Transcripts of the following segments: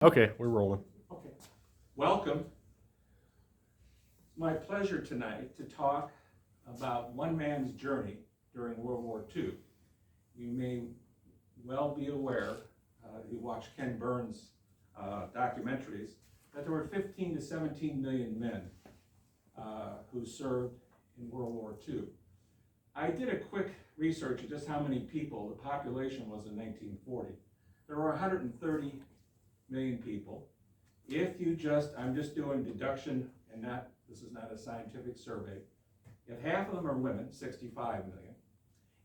Okay, we're rolling. Okay. Welcome. It's my pleasure tonight to talk about one man's journey during World War II. You may well be aware, if you watch Ken Burns' documentaries, that there were 15 to 17 million men who served in World War II. I did a quick research of just how many people the population was in 1940. There were 130 million people. If you I'm just doing deduction and this is not a scientific survey. If half of them are women, 65 million.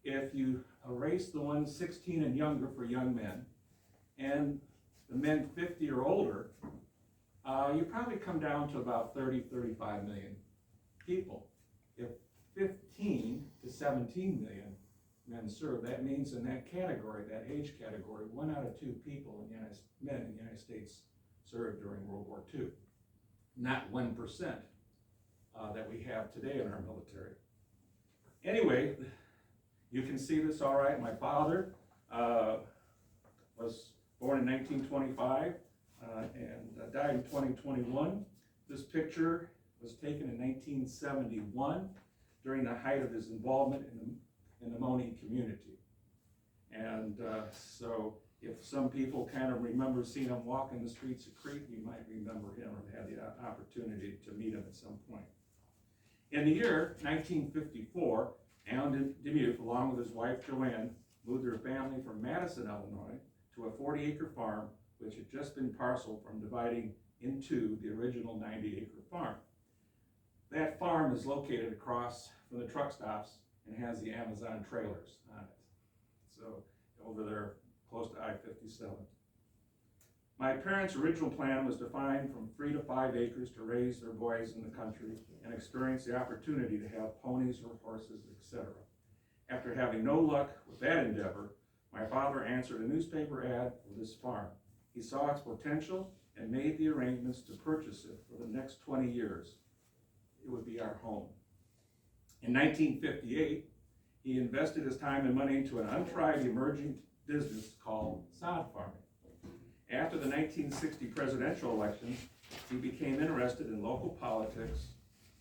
If you erase the ones 16 and younger for young men, and the men 50 or older, you probably come down to about 35 million people. If 15 to 17 million men serve, that means in that category, that age category, 1 out of 2 people men in the United States served during World War II. Not 1% that we have today in our military. Anyway, you can see this all right. My father was born in 1925 and died in 2021. This picture was taken in 1971 during the height of his involvement in the Moni community. And so if some people kind of remember seeing him walk in the streets of Crete, you might remember him or had the opportunity to meet him at some point. In the year 1954, Allan DeMuth, along with his wife Joanne, moved their family from Madison, Illinois, to a 40-acre farm which had just been parceled from dividing into the original 90-acre farm. That farm is located across from the truck stops and has the Amazon trailers on it. So over there, close to I-57. My parents' original plan was to find from 3 to 5 acres to raise their boys in the country and experience the opportunity to have ponies or horses, etc. After having no luck with that endeavor, my father answered a newspaper ad for this farm. He saw its potential and made the arrangements to purchase it for the next 20 years. It would be our home. In 1958, he invested his time and money into an untried emerging business called sod farming. After the 1960 presidential election, he became interested in local politics,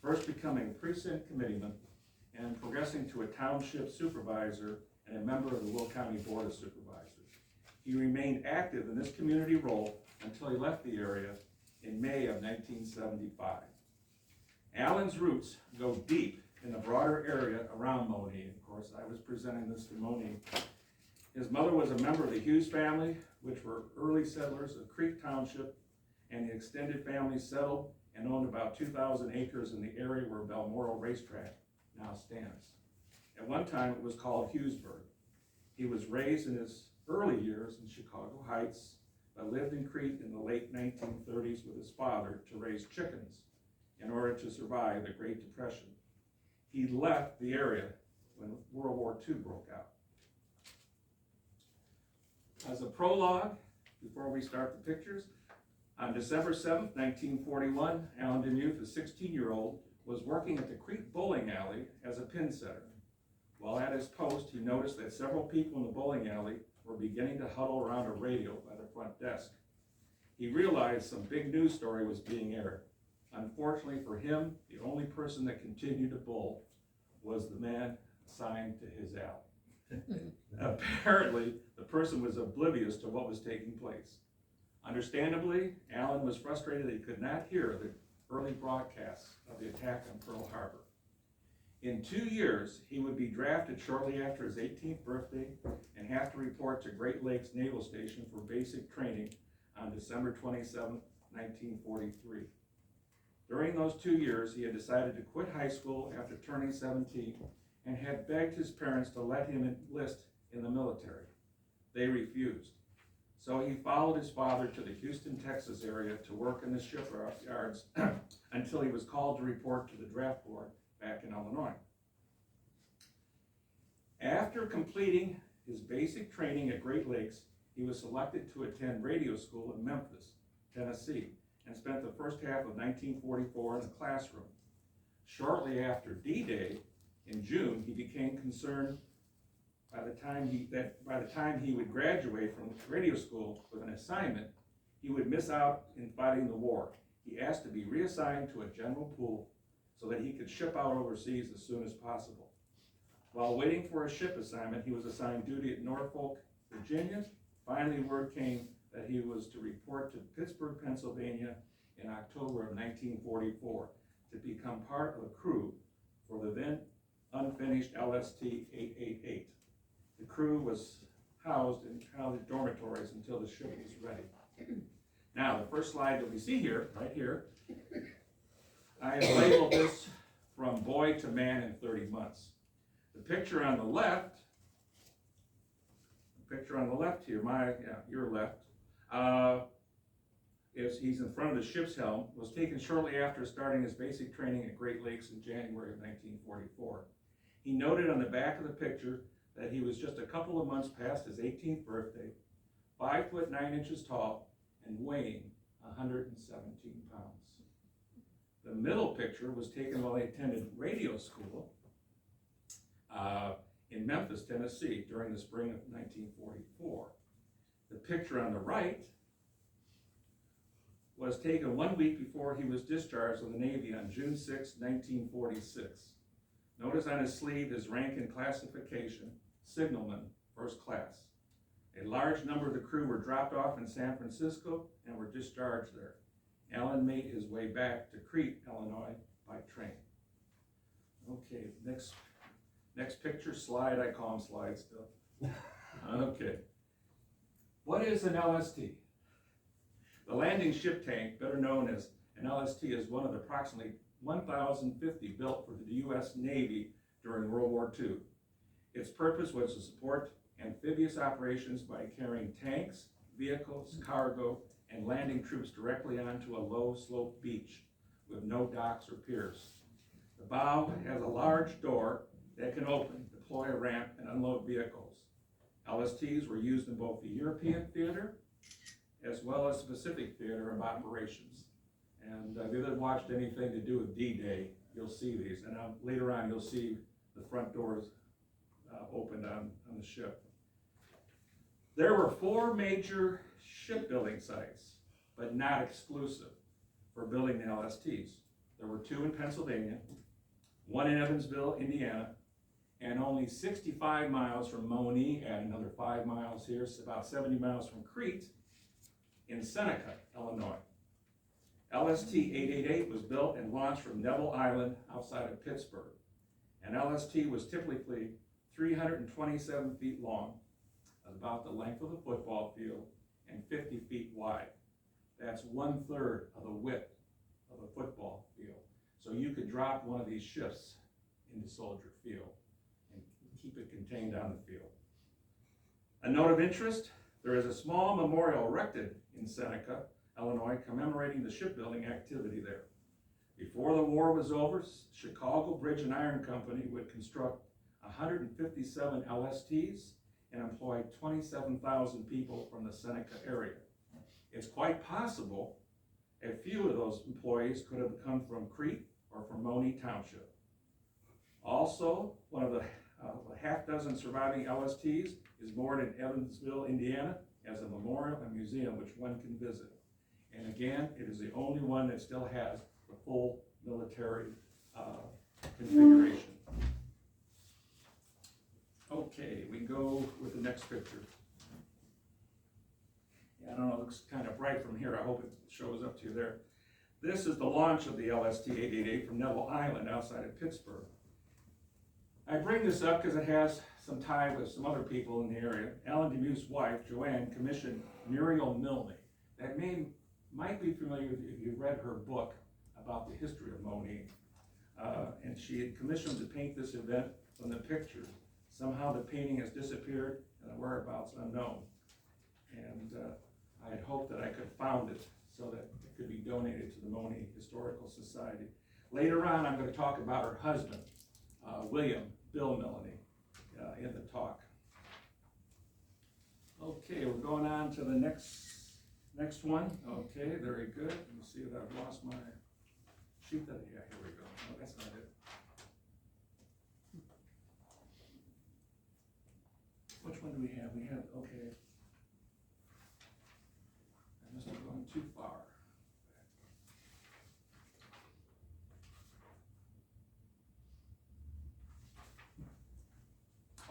first becoming a precinct committeeman and progressing to a township supervisor and a member of the Will County Board of Supervisors. He remained active in this community role until he left the area in May of 1975. Allan's roots go deep in the broader area around Moni. Of course, I was presenting this to Moni. His mother was a member of the Hughes family, which were early settlers of Crete Township, and the extended family settled and owned about 2,000 acres in the area where Balmoral Racetrack now stands. At one time, it was called Hughesburg. He was raised in his early years in Chicago Heights, but lived in Crete in the late 1930s with his father to raise chickens in order to survive the Great Depression. He left the area when World War II broke out. As a prologue, before we start the pictures, on December 7th, 1941, Allan DeMuth, a 16-year-old, was working at the Crete bowling alley as a pin setter. While at his post, he noticed that several people in the bowling alley were beginning to huddle around a radio by the front desk. He realized some big news story was being aired. Unfortunately for him, the only person that continued to bowl was the man assigned to his alley. Apparently, the person was oblivious to what was taking place. Understandably, Allan was frustrated that he could not hear the early broadcasts of the attack on Pearl Harbor. In 2 years, he would be drafted shortly after his 18th birthday and have to report to Great Lakes Naval Station for basic training on December 27, 1943. During those 2 years, he had decided to quit high school after turning 17 and had begged his parents to let him enlist in the military. They refused. So he followed his father to the Houston, Texas area to work in the shipyards until he was called to report to the draft board back in Illinois. After completing his basic training at Great Lakes, he was selected to attend radio school in Memphis, Tennessee, and spent the first half of 1944 in the classroom. Shortly after D-Day, in June, he became concerned by the time he would graduate from radio school with an assignment, he would miss out in fighting the war. He asked to be reassigned to a general pool so that he could ship out overseas as soon as possible. While waiting for a ship assignment, he was assigned duty at Norfolk, Virginia. Finally, word came that he was to report to Pittsburgh, Pennsylvania in October of 1944 to become part of a crew for the then unfinished LST-888. The crew was housed in college dormitories until the ship was ready. Now, the first slide that we see here, right here, I have labeled this from boy to man in 30 months. The picture on the left here, your left, he's in front of the ship's helm, was taken shortly after starting his basic training at Great Lakes in January of 1944. He noted on the back of the picture that he was just a couple of months past his 18th birthday, 5 foot 9 inches tall, and weighing 117 pounds. The middle picture was taken while he attended radio school in Memphis, Tennessee, during the spring of 1944. The picture on the right was taken 1 week before he was discharged from the Navy on June 6, 1946. Notice on his sleeve his rank and classification, signalman, first class. A large number of the crew were dropped off in San Francisco and were discharged there. Allan made his way back to Crete, Illinois by train. Okay, next picture, slide, I call them slides still. Okay. What is an LST? The landing ship tank, better known as an LST, is one of the approximately 1,050 built for the U.S. Navy during World War II. Its purpose was to support amphibious operations by carrying tanks, vehicles, cargo, and landing troops directly onto a low-sloped beach with no docks or piers. The bow has a large door that can open, deploy a ramp, and unload vehicles. LSTs were used in both the European theater as well as the Pacific theater of operations. And if you ever watched anything to do with D-Day, you'll see these. And later on, you'll see the front doors opened on the ship. There were 4 major shipbuilding sites, but not exclusive, for building the LSTs. There were 2 in Pennsylvania, 1 in Evansville, Indiana, and only 65 miles from Moni, and another 5 miles here, so about 70 miles from Crete, in Seneca, Illinois. LST-888 was built and launched from Neville Island outside of Pittsburgh. An LST was typically 327 feet long, about the length of the football field, and 50 feet wide. That's 1/3 of the width of a football field. So you could drop one of these ships into Soldier Field and keep it contained on the field. A note of interest, there is a small memorial erected in Seneca, Illinois, commemorating the shipbuilding activity there. Before the war was over, Chicago Bridge and Iron Company would construct 157 LSTs and employ 27,000 people from the Seneca area. It's quite possible a few of those employees could have come from Crete or from Moni Township. Also, one of the half dozen surviving LSTs is moored in Evansville, Indiana, as a memorial and museum which one can visit. And again, it is the only one that still has the full military configuration. Okay, we go with the next picture. Yeah, I don't know, it looks kind of bright from here. I hope it shows up to you there. This is the launch of the LST-888 from Neville Island outside of Pittsburgh. I bring this up because it has some tie with some other people in the area. Allan DeMuth's wife, Joanne, commissioned Muriel Milne. That name might be familiar if you read her book about the history of Moni. And she had commissioned to paint this event from the pictures. Somehow the painting has disappeared and the whereabouts unknown. And I had hoped that I could found it so that it could be donated to the Moni Historical Society. Later on, I'm going to talk about her husband, William Bill Milne, in the talk. Okay, we're going on to the next one. Okay, very good. Let me see if I've lost my sheet. Yeah, here we go. No, that's not it. Which one do we have? We have, okay. I must have gone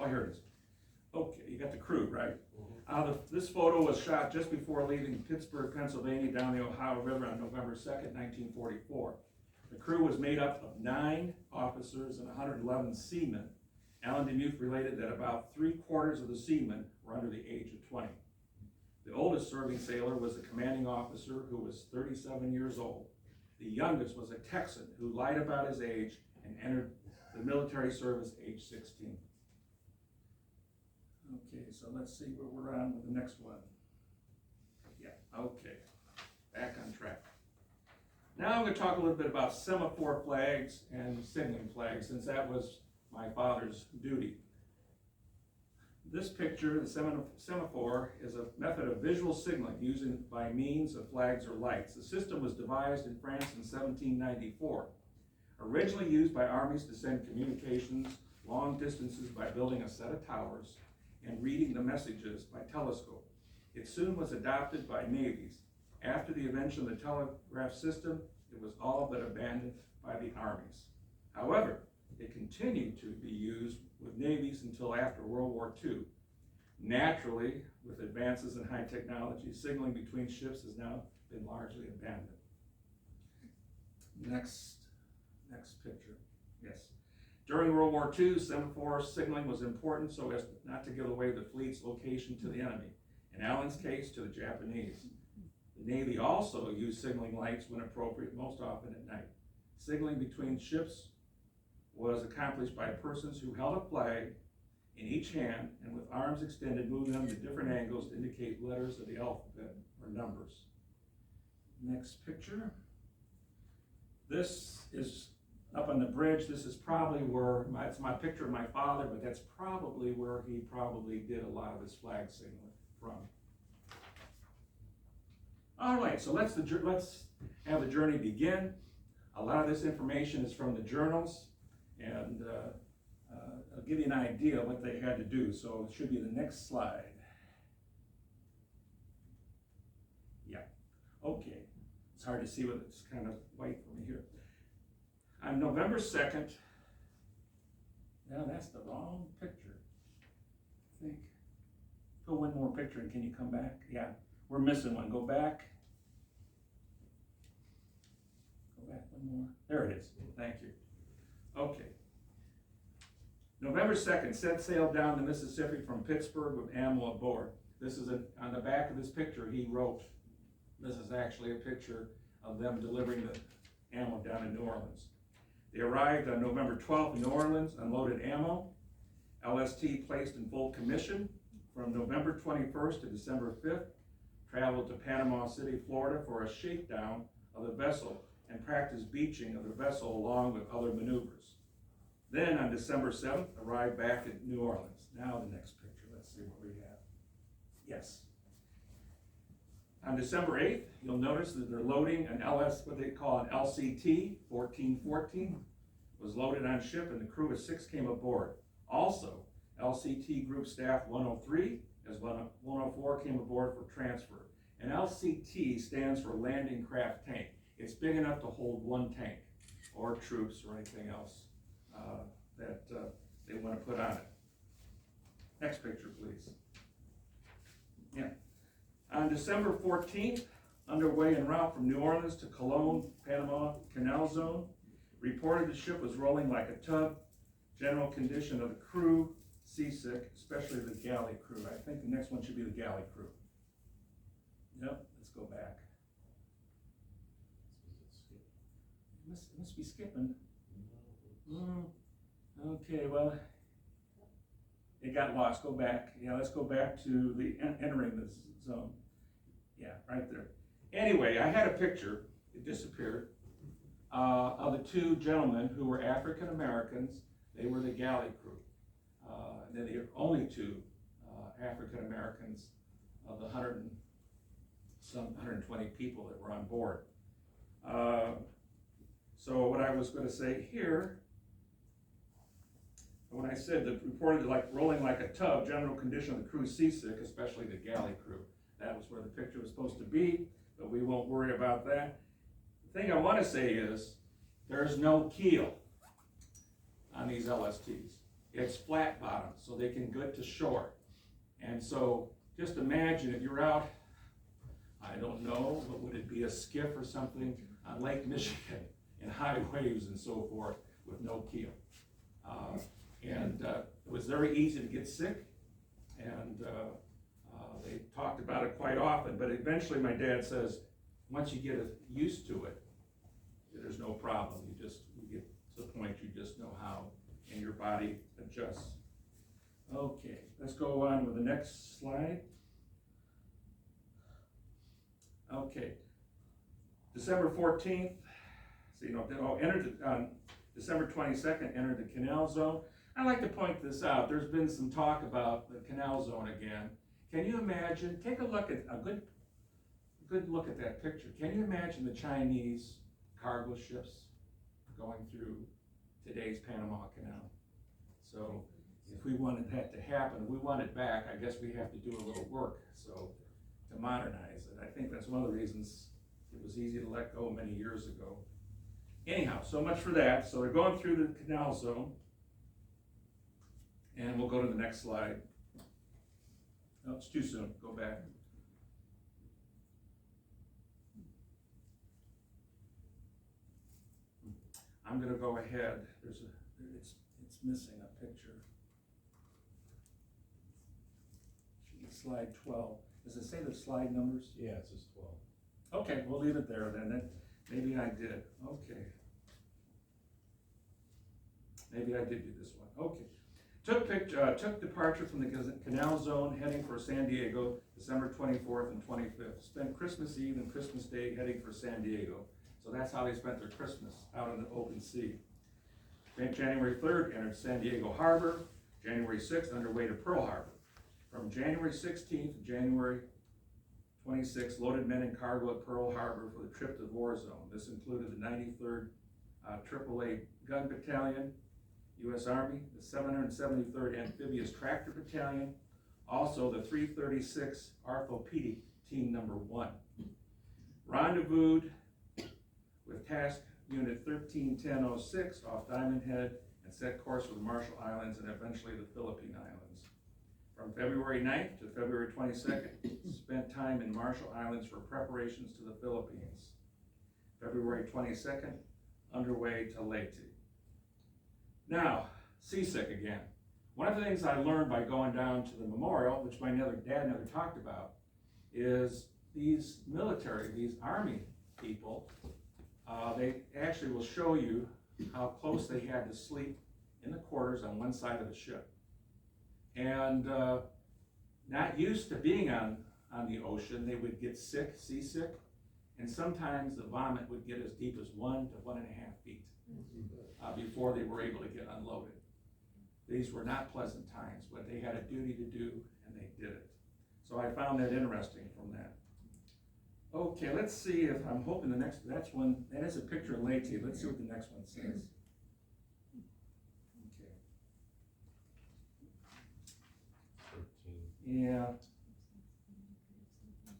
Oh, here it is. Okay, you got the crew, right? This photo was shot just before leaving Pittsburgh, Pennsylvania, down the Ohio River on November 2nd, 1944. The crew was made up of 9 officers and 111 seamen. Allan DeMuth related that about 3/4 of the seamen were under the age of 20. The oldest serving sailor was the commanding officer, who was 37 years old. The youngest was a Texan who lied about his age and entered the military service age 16. Okay, so let's see where we're on with the next one. Yeah, okay, back on track. Now I'm going to talk a little bit about semaphore flags and signaling flags, since that was my father's duty. This picture, the semaphore, is a method of visual signaling used by means of flags or lights. The system was devised in France in 1794. Originally used by armies to send communications long distances by building a set of towers and reading the messages by telescope. It soon was adopted by navies. After the invention of the telegraph system, it was all but abandoned by the armies. However, it continued to be used with navies until after World War II. Naturally, with advances in high technology, signaling between ships has now been largely abandoned. Next picture. Yes. During World War II, semaphore signaling was important so as not to give away the fleet's location to the enemy. In Allan's case, to the Japanese. The Navy also used signaling lights when appropriate, most often at night. Signaling between ships was accomplished by persons who held a flag in each hand and with arms extended, moving them to different angles to indicate letters of the alphabet or numbers. Next picture. This is up on the bridge. This is probably where, it's my picture of my father, but that's probably where he probably did a lot of his flag signaling from. All right, so let's have the journey begin. A lot of this information is from the journals, and I'll give you an idea of what they had to do. So it should be the next slide. Yeah, okay. It's hard to see, but it's kind of white for me here. On November 2nd, no, that's the wrong picture, I think. Put one more picture and can you come back? Yeah, we're missing one. Go back. Go back one more. There it is. Thank you. Okay. November 2nd, set sail down the Mississippi from Pittsburgh with ammo aboard. This is on the back of this picture he wrote. This is actually a picture of them delivering the ammo down in New Orleans. They arrived on November 12th in New Orleans, unloaded ammo. LST placed in full commission. From November 21st to December 5th, traveled to Panama City, Florida for a shakedown of the vessel and practiced beaching of the vessel along with other maneuvers. Then on December 7th, arrived back at New Orleans. Now the next picture, let's see what we have. Yes. On December 8th, you'll notice that they're loading an what they call an LCT 1414, was loaded on ship, and the crew of 6 came aboard. Also, LCT Group Staff 103 as 104 came aboard for transfer. An LCT stands for Landing Craft Tank. It's big enough to hold 1 tank or troops or anything else that they want to put on it. Next picture, please. Yeah. On December 14th, underway en route from New Orleans to Cologne, Panama Canal Zone, reported the ship was rolling like a tub. General condition of the crew, seasick, especially the galley crew. I think the next one should be the galley crew. Yep, let's go back. It must be skipping. Okay, well, it got lost. Go back. Yeah, let's go back to the entering the zone. Yeah, right there. Anyway, I had a picture, it disappeared, of the 2 gentlemen who were African Americans. They were the galley crew. They're the only 2 African Americans of the 120 people that were on board. So what I was going to say here, when I said that reported like rolling like a tub, general condition of the crew seasick, especially the galley crew. That was where the picture was supposed to be, but we won't worry about that. The thing I want to say is there's no keel on these LSTs. it's flat bottom, so they can get to shore. And so just imagine if you're out, I don't know, what would it be, a skiff or something on Lake Michigan in high waves and so forth with no keel. It was very easy to get sick, and they talked about it quite often, but eventually my dad says, once you get used to it, there's no problem. You get to the point you just know how, and your body adjusts. Okay, let's go on with the next slide. Okay, December 14th, so entered on December 22nd, entered the canal zone. I'd like to point this out. There's been some talk about the canal zone again. Can you imagine, take a look at a good look at that picture. Can you imagine the Chinese cargo ships going through today's Panama Canal? So if we wanted that to happen, if we want it back, I guess we have to do a little work to modernize it. I think that's one of the reasons it was easy to let go many years ago. Anyhow, so much for that. So they're going through the canal zone, and we'll go to the next slide. No, it's too soon. Go back. I'm going to go ahead. It's missing a picture. Slide 12. Does it say the slide numbers? Yeah, it says 12. Okay, we'll leave it there then. Maybe I did. Okay. Maybe I did do this one. Okay. Took departure from the canal zone heading for San Diego, December 24th and 25th. Spent Christmas Eve and Christmas Day heading for San Diego. So that's how they spent their Christmas, out in the open sea. January 3rd, entered San Diego Harbor. January 6th, underway to Pearl Harbor. From January 16th to January 26th, loaded men and cargo at Pearl Harbor for the trip to the war zone. This included the 93rd AAA Gun Battalion, U.S. Army, the 773rd Amphibious Tractor Battalion, also the 336 Orthopedic Team Number 1. Rendezvoused with Task Unit 131006 off Diamond Head and set course for the Marshall Islands and eventually the Philippine Islands. From February 9th to February 22nd, spent time in Marshall Islands for preparations to the Philippines. February 22nd, underway to Leyte. Now, seasick again. One of the things I learned by going down to the memorial, which my dad never talked about, is these military, these Army people, they actually will show you how close they had to sleep in the quarters on one side of the ship. And not used to being on the ocean, they would get sick, seasick, and sometimes the vomit would get as deep as 1 to 1.5 feet before they were able to get unloaded. These were not pleasant times, but they had a duty to do, and they did it. So I found that interesting from that. Okay, let's see if, I'm hoping the next, that is a picture of Leyte. Let's see what the next one says. Okay. 13. Yeah.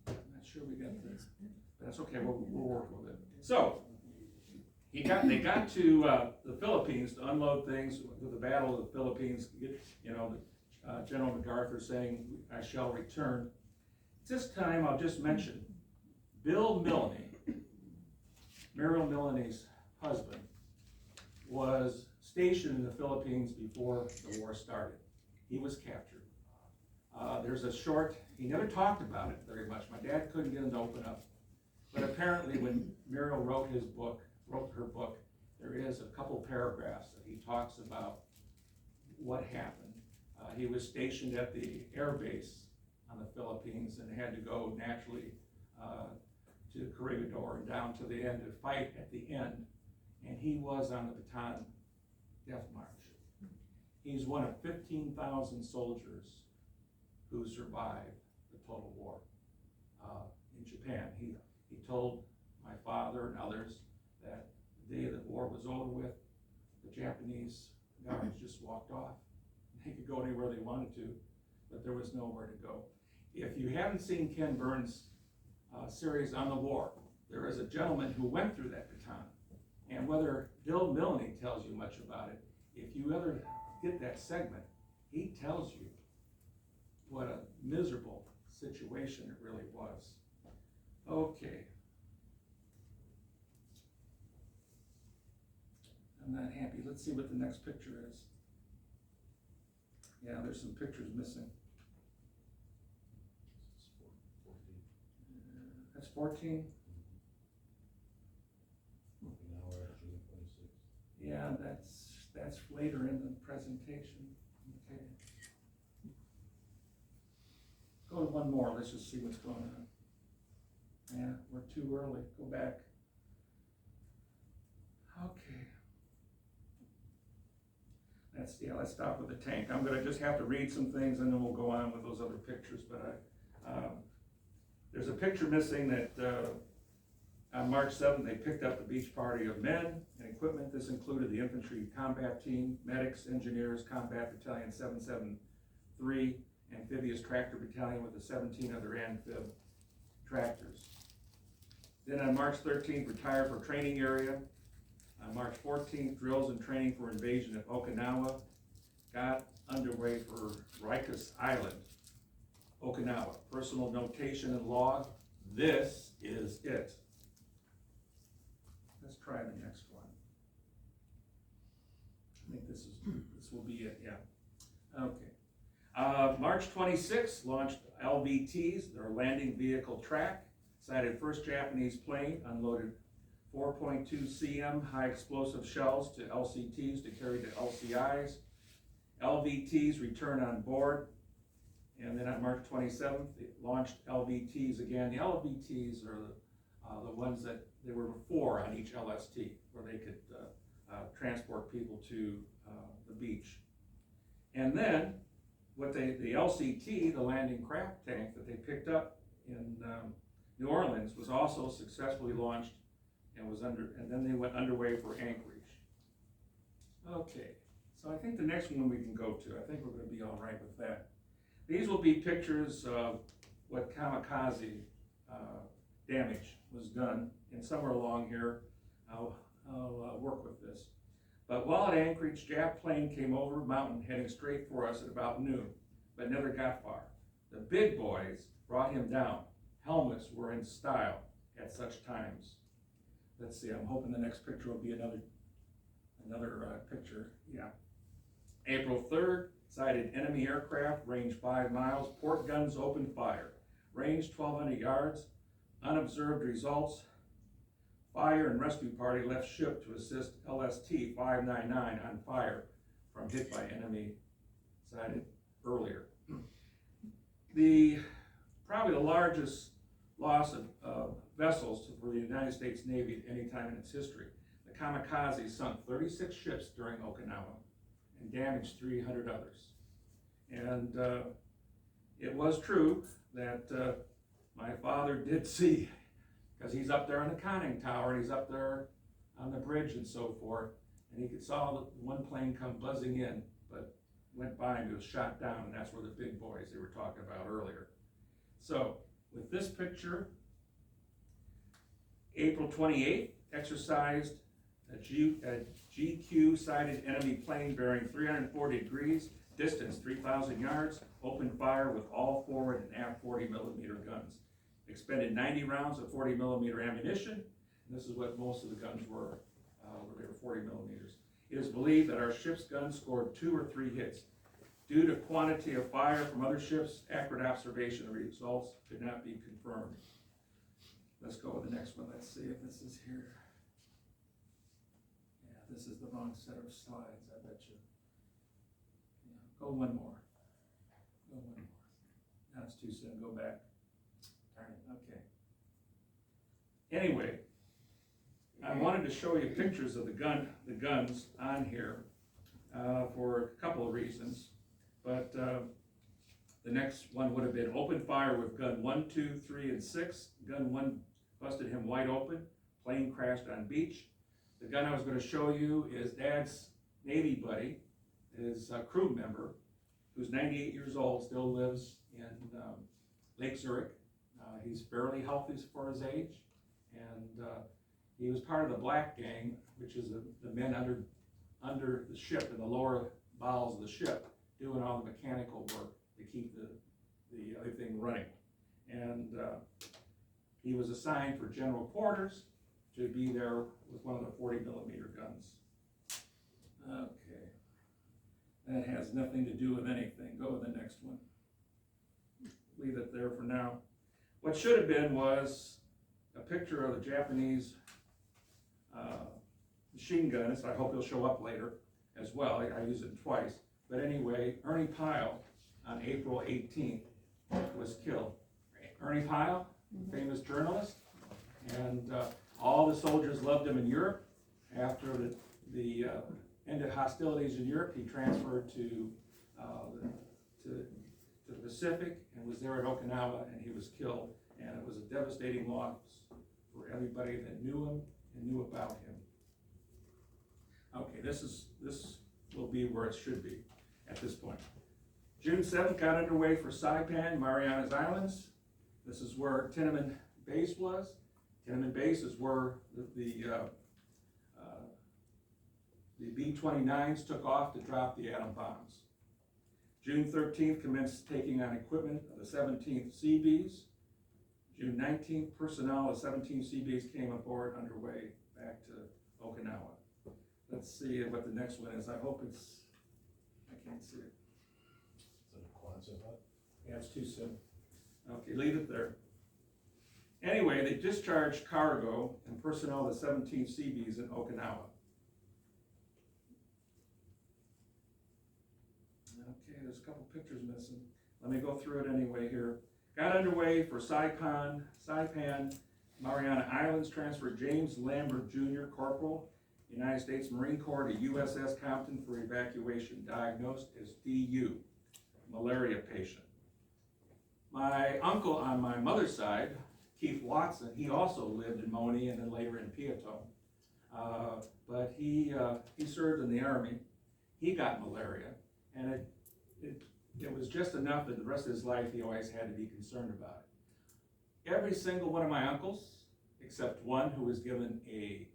I'm not sure we got this, but that's okay, we'll work with it. So, they got to the Philippines to unload things with the Battle of the Philippines. General MacArthur saying, "I shall return." This time, I'll just mention Bill Milne, Muriel Milne's husband, was stationed in the Philippines before the war started. He was captured. There's a short, he never talked about it very much. My dad couldn't get him to open up. But apparently when Muriel wrote her book, there is a couple paragraphs that he talks about what happened. He was stationed at the air base on the Philippines and had to go naturally to Corregidor and down to the end to fight at the end. And he was on the Bataan Death March. He's one of 15,000 soldiers who survived the total war in Japan. He told my father and others that the day the war was over with, the Japanese guards just walked off. They could go anywhere they wanted to, but there was nowhere to go. If you haven't seen Ken Burns' series on the war, there is a gentleman who went through that baton. And whether Bill Milne tells you much about it, if you ever get that segment, he tells you what a miserable situation it really was. Okay. I'm not happy. Let's see what the next picture is. Yeah, there's some pictures missing. That's 14? Now we're at June 26th. Yeah, that's later in the presentation. Okay. Go to one more, let's just see what's going on. Yeah, we're too early, go back. Okay. Let's stop with the tank. I'm gonna just have to read some things and then we'll go on with those other pictures, but there's a picture missing that on March 7th, they picked up the beach party of men and equipment. This included the infantry combat team, medics, engineers, combat battalion 773, amphibious tractor battalion with the 17 other amphib tractors. Then on March 13th, retired for training area. On March 14th, drills and training for invasion of Okinawa got underway for Rikers Island, Okinawa. Personal notation and log, this is it. Let's try the next one. I think this will be it, yeah. Okay. March 26th, launched LVTs, their landing vehicle track. Sighted first Japanese plane, unloaded 4.2 cm high explosive shells to LCTs to carry to LCIs. LVTs return on board. And then on March 27th, it launched LVTs again. The LVTs are the ones that there were 4 on each LST, where they could transport people to the beach. And then, the LCT, the landing craft tank that they picked up in New Orleans, was also successfully launched and then they went underway for Anchorage. Okay, so I think the next one we can go to, I think we're going to be all right with that. These will be pictures of what kamikaze damage was done, and somewhere along here I'll work with this. But while at Anchorage, Jap plane came over mountain heading straight for us at about noon, but never got far. The big boys brought him down. Helmets were in style at such times. Let's see, I'm hoping the next picture will be another picture, yeah. April 3rd, sighted enemy aircraft, range 5 miles, port guns opened fire. Range 1,200 yards, unobserved results. Fire and rescue party left ship to assist LST 599 on fire from hit by enemy sighted earlier. Probably the largest loss of vessels for the United States Navy at any time in its history. The kamikaze sunk 36 ships during Okinawa and damaged 300 others. And it was true that my father did see, because he's up there on the conning tower and he's up there on the bridge and so forth, and he saw one plane come buzzing in, but went by and it was shot down, and that's where the big boys they were talking about earlier. So with this picture, April 28th, exercised a GQ sighted enemy plane bearing 340 degrees, distance 3,000 yards, opened fire with all forward and aft 40mm guns. Expended 90 rounds of 40mm ammunition, and this is what most of the guns were, they were 40mm. It is believed that our ship's guns scored 2 or 3 hits. Due to quantity of fire from other ships, accurate observation of results could not be confirmed. Let's go with the next one. Let's see if this is here. Yeah, this is the wrong set of slides, I bet you. Yeah, go one more. Go one more. Now it's too soon. Go back. Darn it. Okay. Anyway, I wanted to show you pictures of the guns on here for a couple of reasons. But the next one would have been open fire with gun 1, 2, 3, and 6. Gun 1 busted him wide open. Plane crashed on beach. The gun I was going to show you is Dad's Navy buddy, his crew member, who's 98 years old, still lives in Lake Zurich. He's fairly healthy for his age, and he was part of the Black Gang, which is the men under the ship in the lower bowels of the ship, doing all the mechanical work to keep the other thing running. And he was assigned for general quarters to be there with one of the 40 millimeter guns. Okay, that has nothing to do with anything. Go to the next one. Leave it there for now. What should have been was a picture of the Japanese machine guns. I hope he'll show up later as well. I use it twice. But anyway, Ernie Pyle on April 18th was killed. Ernie Pyle, famous journalist, and all the soldiers loved him in Europe. After the ended hostilities in Europe, he transferred to the Pacific and was there at Okinawa, and he was killed. And it was a devastating loss for everybody that knew him and knew about him. Okay, this will be where it should be at this point. June 7th got underway for Saipan, Marianas Islands. This is where Tiananmen Base was. Tiananmen Base is where the B-29s took off to drop the atom bombs. June 13th commenced taking on equipment of the 17th Seabees. June 19th, personnel of 17 Seabees came aboard underway back to Okinawa. Let's see what the next one is. I hope it's, I can't see it. Is it a Quonset hut? Yeah, it's too soon. Okay, leave it there. Anyway, they discharged cargo and personnel of the 17 Seabees in Okinawa. Okay, there's a couple pictures missing. Let me go through it anyway here. Got underway for Saipan, Mariana Islands, transferred James Lambert Jr., Corporal, United States Marine Corps to USS Compton for evacuation, diagnosed as DU, malaria patient. My uncle on my mother's side, Keith Watson, he also lived in Moni and then later in Piatone. But he served in the Army. He got malaria, and it was just enough that the rest of his life he always had to be concerned about it. Every single one of my uncles, except one who was given a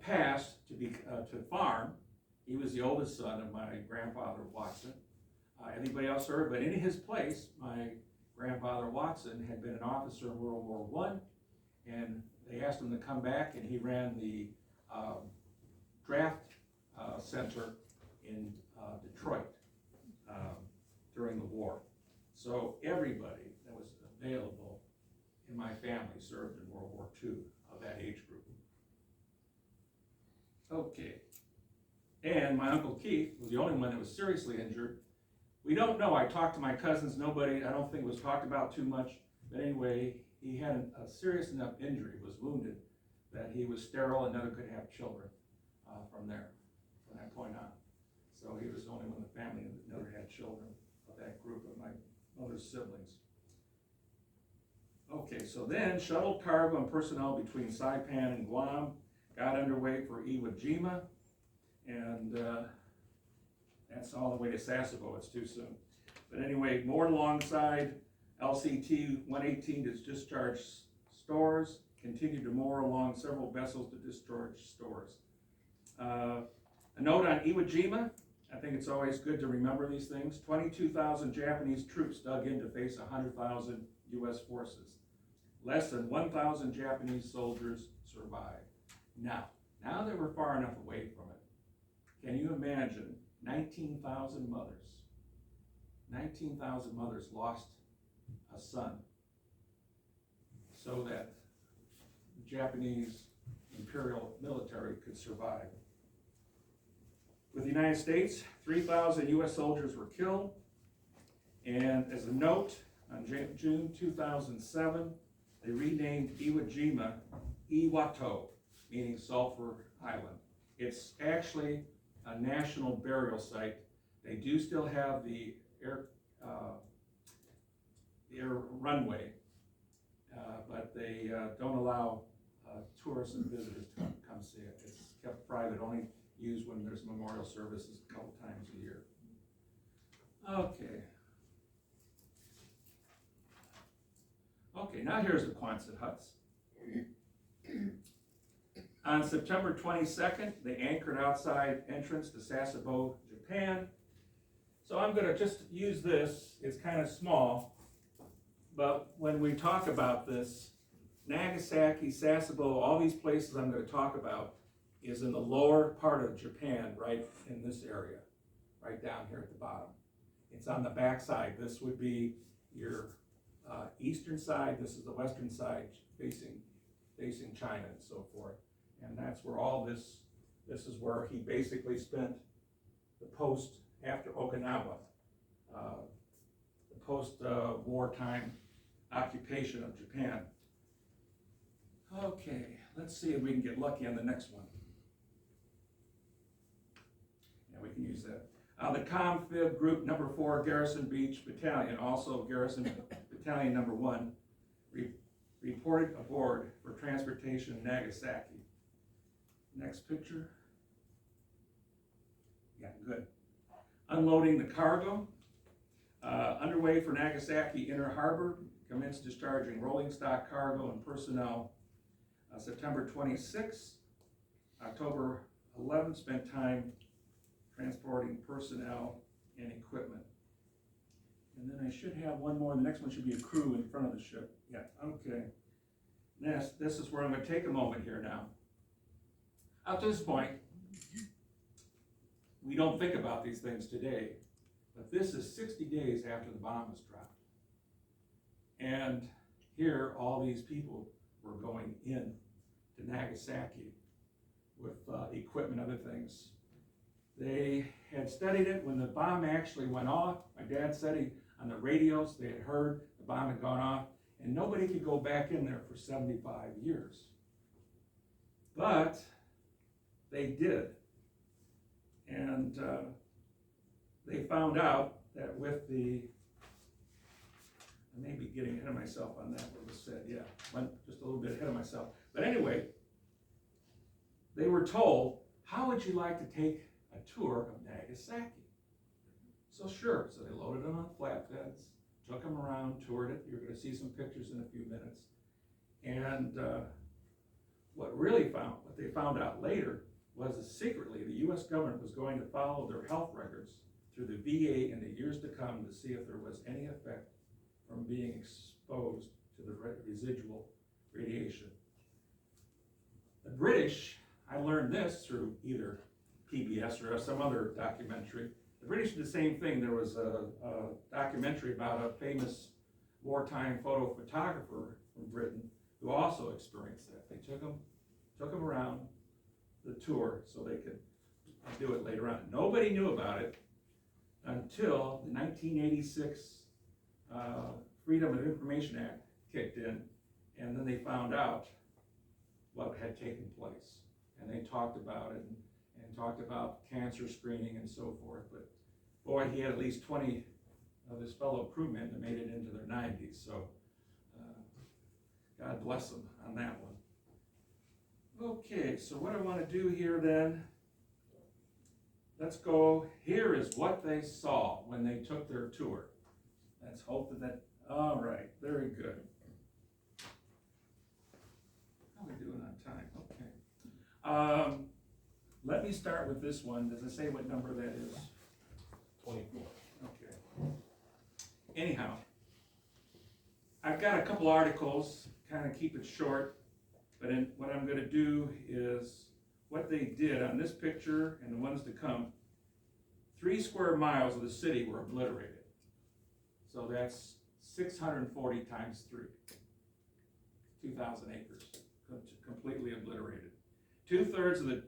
pass to farm. He was the oldest son of my grandfather Watson. Anybody else served, but in his place, my grandfather Watson had been an officer in World War I, and they asked him to come back, and he ran the draft center in Detroit during the war. So everybody that was available in my family served in World War II of that age group. Okay, and my Uncle Keith was the only one that was seriously injured. We don't know, I talked to my cousins, nobody, I don't think it was talked about too much, but anyway, he had a serious enough injury, was wounded, that he was sterile and never could have children from that point on. So he was the only one in the family that never had children of that group of my mother's siblings. Okay, so then shuttle cargo and personnel between Saipan and Guam got underway for Iwo Jima, and that's all the way to Sasebo. It's too soon. But anyway, moored alongside LCT 118 to discharge stores, continued to moor along several vessels to discharge stores. A note on Iwo Jima, I think it's always good to remember these things. 22,000 Japanese troops dug in to face 100,000 U.S. forces. Less than 1,000 Japanese soldiers survived. Now they were far enough away from it. Can you imagine 19,000 mothers? 19,000 mothers lost a son so that the Japanese imperial military could survive. With the United States, 3,000 U.S. soldiers were killed. And as a note, on June 2007, they renamed Iwo Jima Iwato, meaning Sulphur Island. It's actually a national burial site. They do still have the air runway, but they don't allow tourists and visitors to come see it. It's kept private, only used when there's memorial services a couple times a year. Okay, now here's the Quonset huts. On September 22nd, they anchored outside entrance to Sasebo, Japan. So I'm going to just use this. It's kind of small, but when we talk about this, Nagasaki, Sasebo, all these places I'm going to talk about is in the lower part of Japan, right in this area, right down here at the bottom. It's on the back side. This would be your eastern side. This is the western side facing China and so forth. And that's where all this is where he basically spent the post after Okinawa, the post wartime occupation of Japan. Okay, let's see if we can get lucky on the next one. Yeah, we can use that. The Confib Group Number 4 Garrison Beach Battalion, also Garrison Battalion Number 1, reported aboard for transportation in Nagasaki. Next picture. Yeah, good. Unloading the cargo. Underway for Nagasaki Inner Harbor, commenced discharging rolling stock cargo and personnel. September 26th, October 11th, spent time transporting personnel and equipment. And then I should have one more. The next one should be a crew in front of the ship. Yeah, okay. Next, this is where I'm going to take a moment here now. Up to this point, we don't think about these things today, but this is 60 days after the bomb was dropped. And here, all these people were going in to Nagasaki with equipment and other things. They had studied it when the bomb actually went off. My dad said on the radios they had heard the bomb had gone off, and nobody could go back in there for 75 years. But they did. And they found out that with the, I may be getting ahead of myself on that, what was said, yeah, went just a little bit ahead of myself. But anyway, they were told, how would you like to take a tour of Nagasaki? So sure, so they loaded them on flatbeds, took them around, toured it. You're going to see some pictures in a few minutes. And what they found out later was that secretly the U.S. government was going to follow their health records through the VA in the years to come to see if there was any effect from being exposed to the residual radiation. The British, I learned this through either PBS or some other documentary. The British did the same thing. There was a documentary about a famous wartime photo photographer from Britain who also experienced that. They took him around the tour so they could do it later on. Nobody knew about it until the 1986 Freedom of Information Act kicked in, and then they found out what had taken place. And they talked about it and talked about cancer screening and so forth. But boy, he had at least 20 of his fellow crewmen that made it into their 90s. So God bless them on that one. Okay, so what I want to do here then, let's go. Here is what they saw when they took their tour. Let's hope that, all right, very good. How are we doing on time? Okay. Let me start with this one. Does it say what number that is? 24. Okay. Anyhow, I've got a couple articles, kind of keep it short, but what I'm going to do is what they did on this picture and the ones to come. 3 square miles of the city were obliterated. So that's 640 times 3. 2,000 acres, completely obliterated. 2/3 of the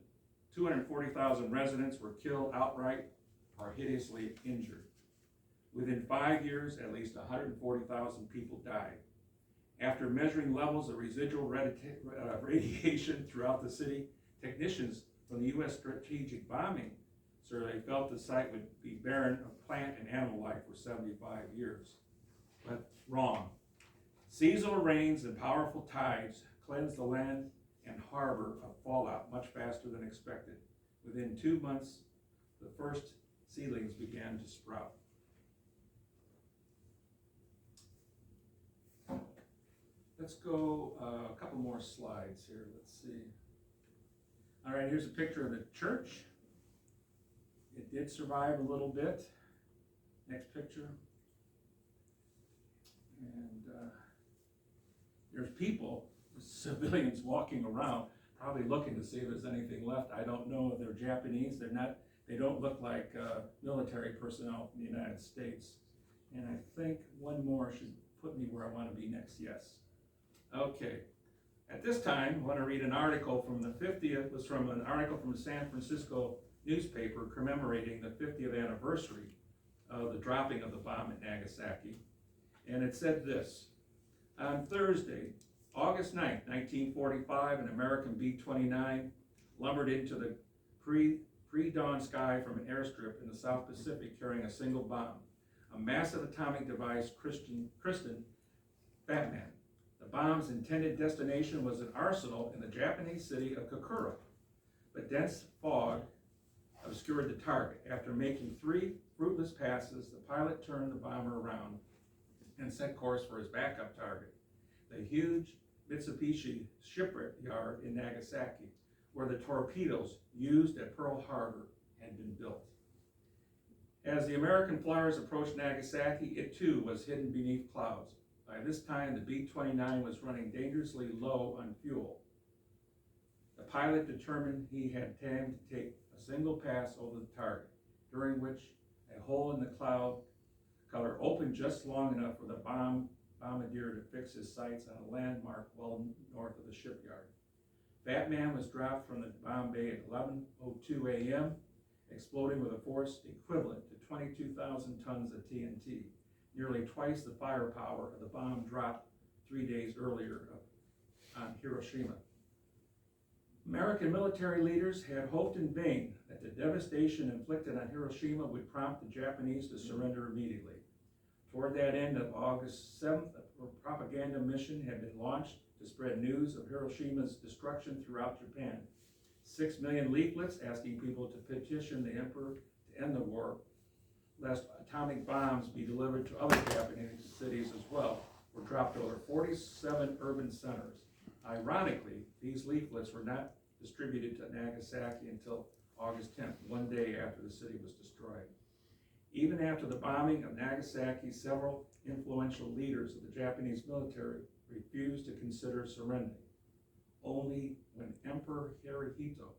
240,000 residents were killed outright or hideously injured. Within 5 years, at least 140,000 people died. After measuring levels of residual radiation throughout the city, technicians from the U.S. Strategic Bombing Survey felt the site would be barren of plant and animal life for 75 years. But wrong. Seasonal rains and powerful tides cleansed the land and harbor of fallout much faster than expected. Within 2 months, the first seedlings began to sprout. Let's go a couple more slides here. Let's see. All right, here's a picture of the church. It did survive a little bit. Next picture. And there's people, civilians walking around, probably looking to see if there's anything left. I don't know if they're Japanese. They don't look like military personnel from the United States. And I think one more should put me where I want to be next. Yes. Okay. At this time, I want to read an article from the 50th, was from an article from the San Francisco newspaper commemorating the 50th anniversary of the dropping of the bomb at Nagasaki. And it said this: on Thursday, August 9th, 1945, an American B-29 lumbered into the pre-dawn sky from an airstrip in the South Pacific carrying a single bomb, a massive atomic device christened Batman. The bomb's intended destination was an arsenal in the Japanese city of Kokura, but dense fog obscured the target. After making 3 fruitless passes, the pilot turned the bomber around and set course for his backup target, the huge Mitsubishi shipyard in Nagasaki, where the torpedoes used at Pearl Harbor had been built. As the American flyers approached Nagasaki, it too was hidden beneath clouds. By this time, the B-29 was running dangerously low on fuel. The pilot determined he had time to take a single pass over the target, during which a hole in the cloud cover opened just long enough for the bombardier to fix his sights on a landmark well north of the shipyard. Batman was dropped from the bomb bay at 11:02 a.m., exploding with a force equivalent to 22,000 tons of TNT, nearly twice the firepower of the bomb dropped 3 days earlier on Hiroshima. American military leaders had hoped in vain that the devastation inflicted on Hiroshima would prompt the Japanese to surrender immediately. Toward that end of August 7th, a propaganda mission had been launched to spread news of Hiroshima's destruction throughout Japan. 6 million leaflets asking people to petition the emperor to end the war, lest atomic bombs be delivered to other Japanese cities as well, were dropped over 47 urban centers. Ironically, these leaflets were not distributed to Nagasaki until August 10th, 1 day after the city was destroyed. Even after the bombing of Nagasaki, several influential leaders of the Japanese military refused to consider surrendering. Only when Emperor Hirohito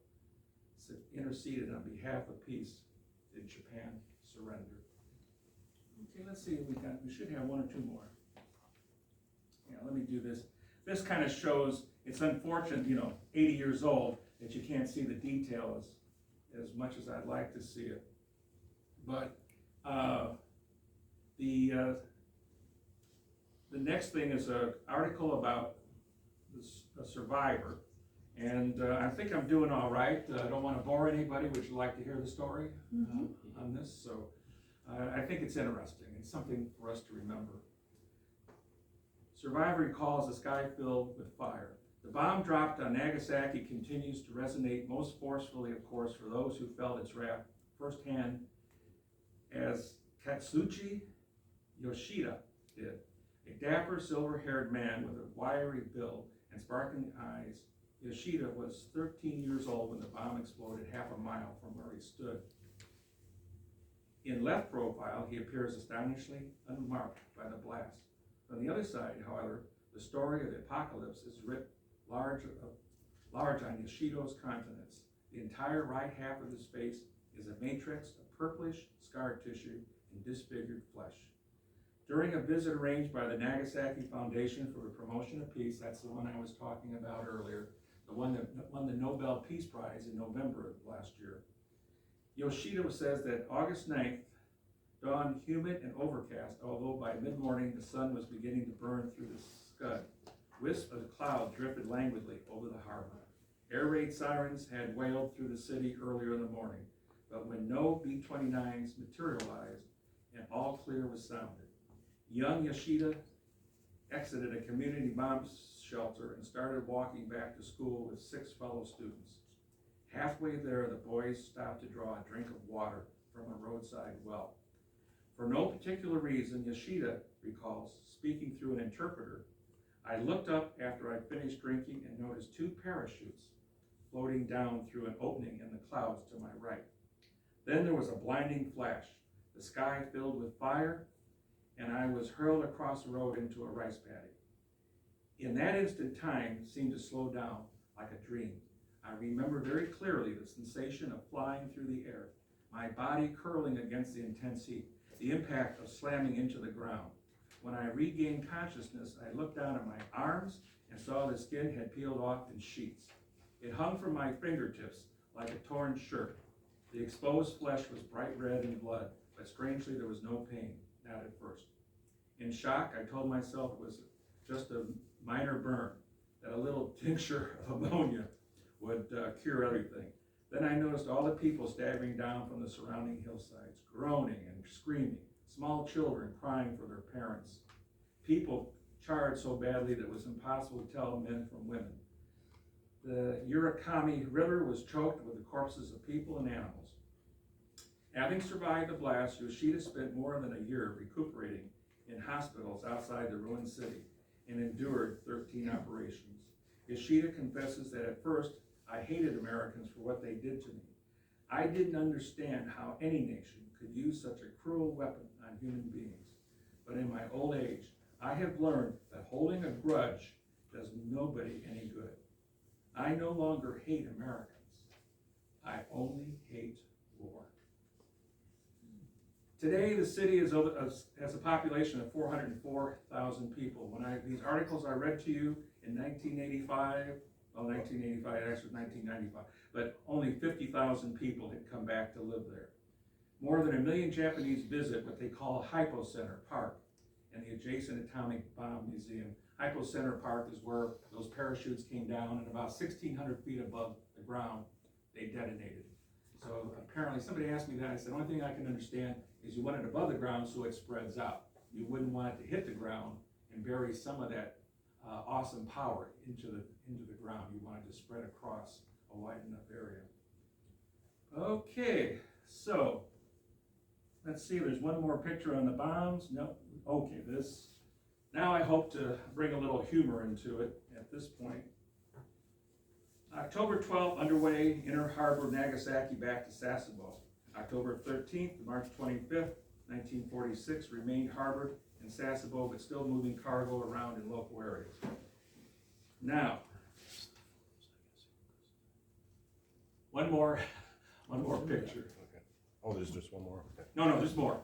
interceded on behalf of peace did Japan surrender. Okay, let's see if we should have 1 or 2 more. Yeah, let me do this. This kind of shows, it's unfortunate, 80 years old, that you can't see the detail as much as I'd like to see it. But the next thing is an article about a survivor. And I think I'm doing all right. I don't want to bore anybody. Would you like to hear the story on this? So I think it's interesting. It's something for us to remember. Survivor recalls the sky filled with fire. The bomb dropped on Nagasaki continues to resonate most forcefully, of course, for those who felt its wrath firsthand, as Katsuchi Yoshida did. A dapper, silver-haired man with a wiry build and sparkling eyes, Yoshida was 13 years old when the bomb exploded half a mile from where he stood. In left profile, he appears astonishingly unmarked by the blast. On the other side, however, the story of the apocalypse is writ large on Yoshida's countenance. The entire right half of his face is a matrix of purplish scar tissue and disfigured flesh. During a visit arranged by the Nagasaki Foundation for the Promotion of Peace, that's the one I was talking about earlier, the one that won the Nobel Peace Prize in November of last year, Yoshida says that August 9th dawned humid and overcast, although by mid-morning the sun was beginning to burn through the scud. Wisps of cloud drifted languidly over the harbor. Air raid sirens had wailed through the city earlier in the morning, but when no B-29s materialized and all clear was sounded, young Yoshida exited a community bomb shelter and started walking back to school with 6 fellow students. Halfway there, the boys stopped to draw a drink of water from a roadside well. For no particular reason, Yoshida recalls, speaking through an interpreter, I looked up after I finished drinking and noticed 2 parachutes floating down through an opening in the clouds to my right. Then there was a blinding flash, the sky filled with fire, and I was hurled across the road into a rice paddy. In that instant, time seemed to slow down like a dream. I remember very clearly the sensation of flying through the air, my body curling against the intense heat, the impact of slamming into the ground. When I regained consciousness, I looked down at my arms and saw the skin had peeled off in sheets. It hung from my fingertips like a torn shirt. The exposed flesh was bright red in blood, but strangely there was no pain, not at first. In shock, I told myself it was just a minor burn, that a little tincture of ammonia would cure everything. Then I noticed all the people staggering down from the surrounding hillsides, groaning and screaming, small children crying for their parents. People charred so badly that it was impossible to tell men from women. The Urakami River was choked with the corpses of people and animals. Having survived the blast, Yoshida spent more than a year recuperating in hospitals outside the ruined city and endured 13 operations. Yoshida confesses that at first, I hated Americans for what they did to me. I didn't understand how any nation could use such a cruel weapon on human beings. But in my old age, I have learned that holding a grudge does nobody any good. I no longer hate Americans. I only hate war. Today, the city has a population of 404,000 people. These articles I read to you in 1985, actually 1995, but only 50,000 people had come back to live there. More than 1 million Japanese visit what they call Hypo Center Park and the adjacent Atomic Bomb Museum. Hypo Center Park is where those parachutes came down, and about 1,600 feet above the ground, they detonated. So apparently, somebody asked me that. I said, the only thing I can understand is you want it above the ground so it spreads out. You wouldn't want it to hit the ground and bury some of that awesome power into the ground. You want it to spread across a wide enough area. Okay, so let's see. There's one more picture on the bombs. No, okay. Now I hope to bring a little humor into it at this point. October 12th, underway, Inner Harbor, Nagasaki, back to Sasebo. October 13th to March 25th, 1946, remained harbored in Sasebo, but still moving cargo around in local areas. Now, one more picture. Okay. Oh, there's just one more? Okay. No, there's more.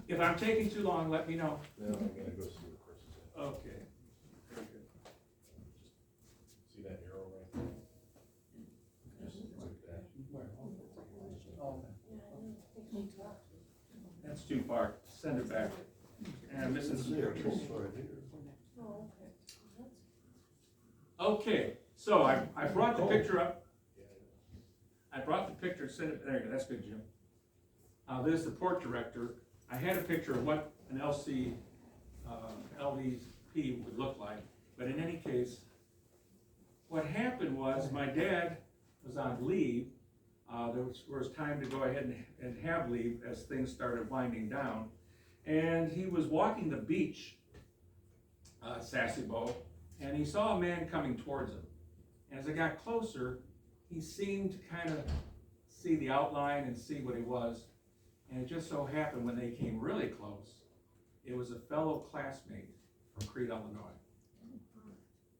If I'm taking too long, let me know. No, I'm gonna go see what Chris is saying. Okay. Very good. See that arrow right there? Just like that. That's too far. Send it back. And I'm missing some pictures. Okay, so I brought the picture up. I brought the picture, sent it, there you go, that's good, Jim. This is the port director. I had a picture of what an LVP would look like, but in any case, what happened was my dad was on leave. There was time to go ahead and have leave as things started winding down. And he was walking the beach, Sasebo, and he saw a man coming towards him. And as I got closer, he seemed to kind of see the outline and see what he was. And it just so happened when they came really close, it was a fellow classmate from Crete, Illinois,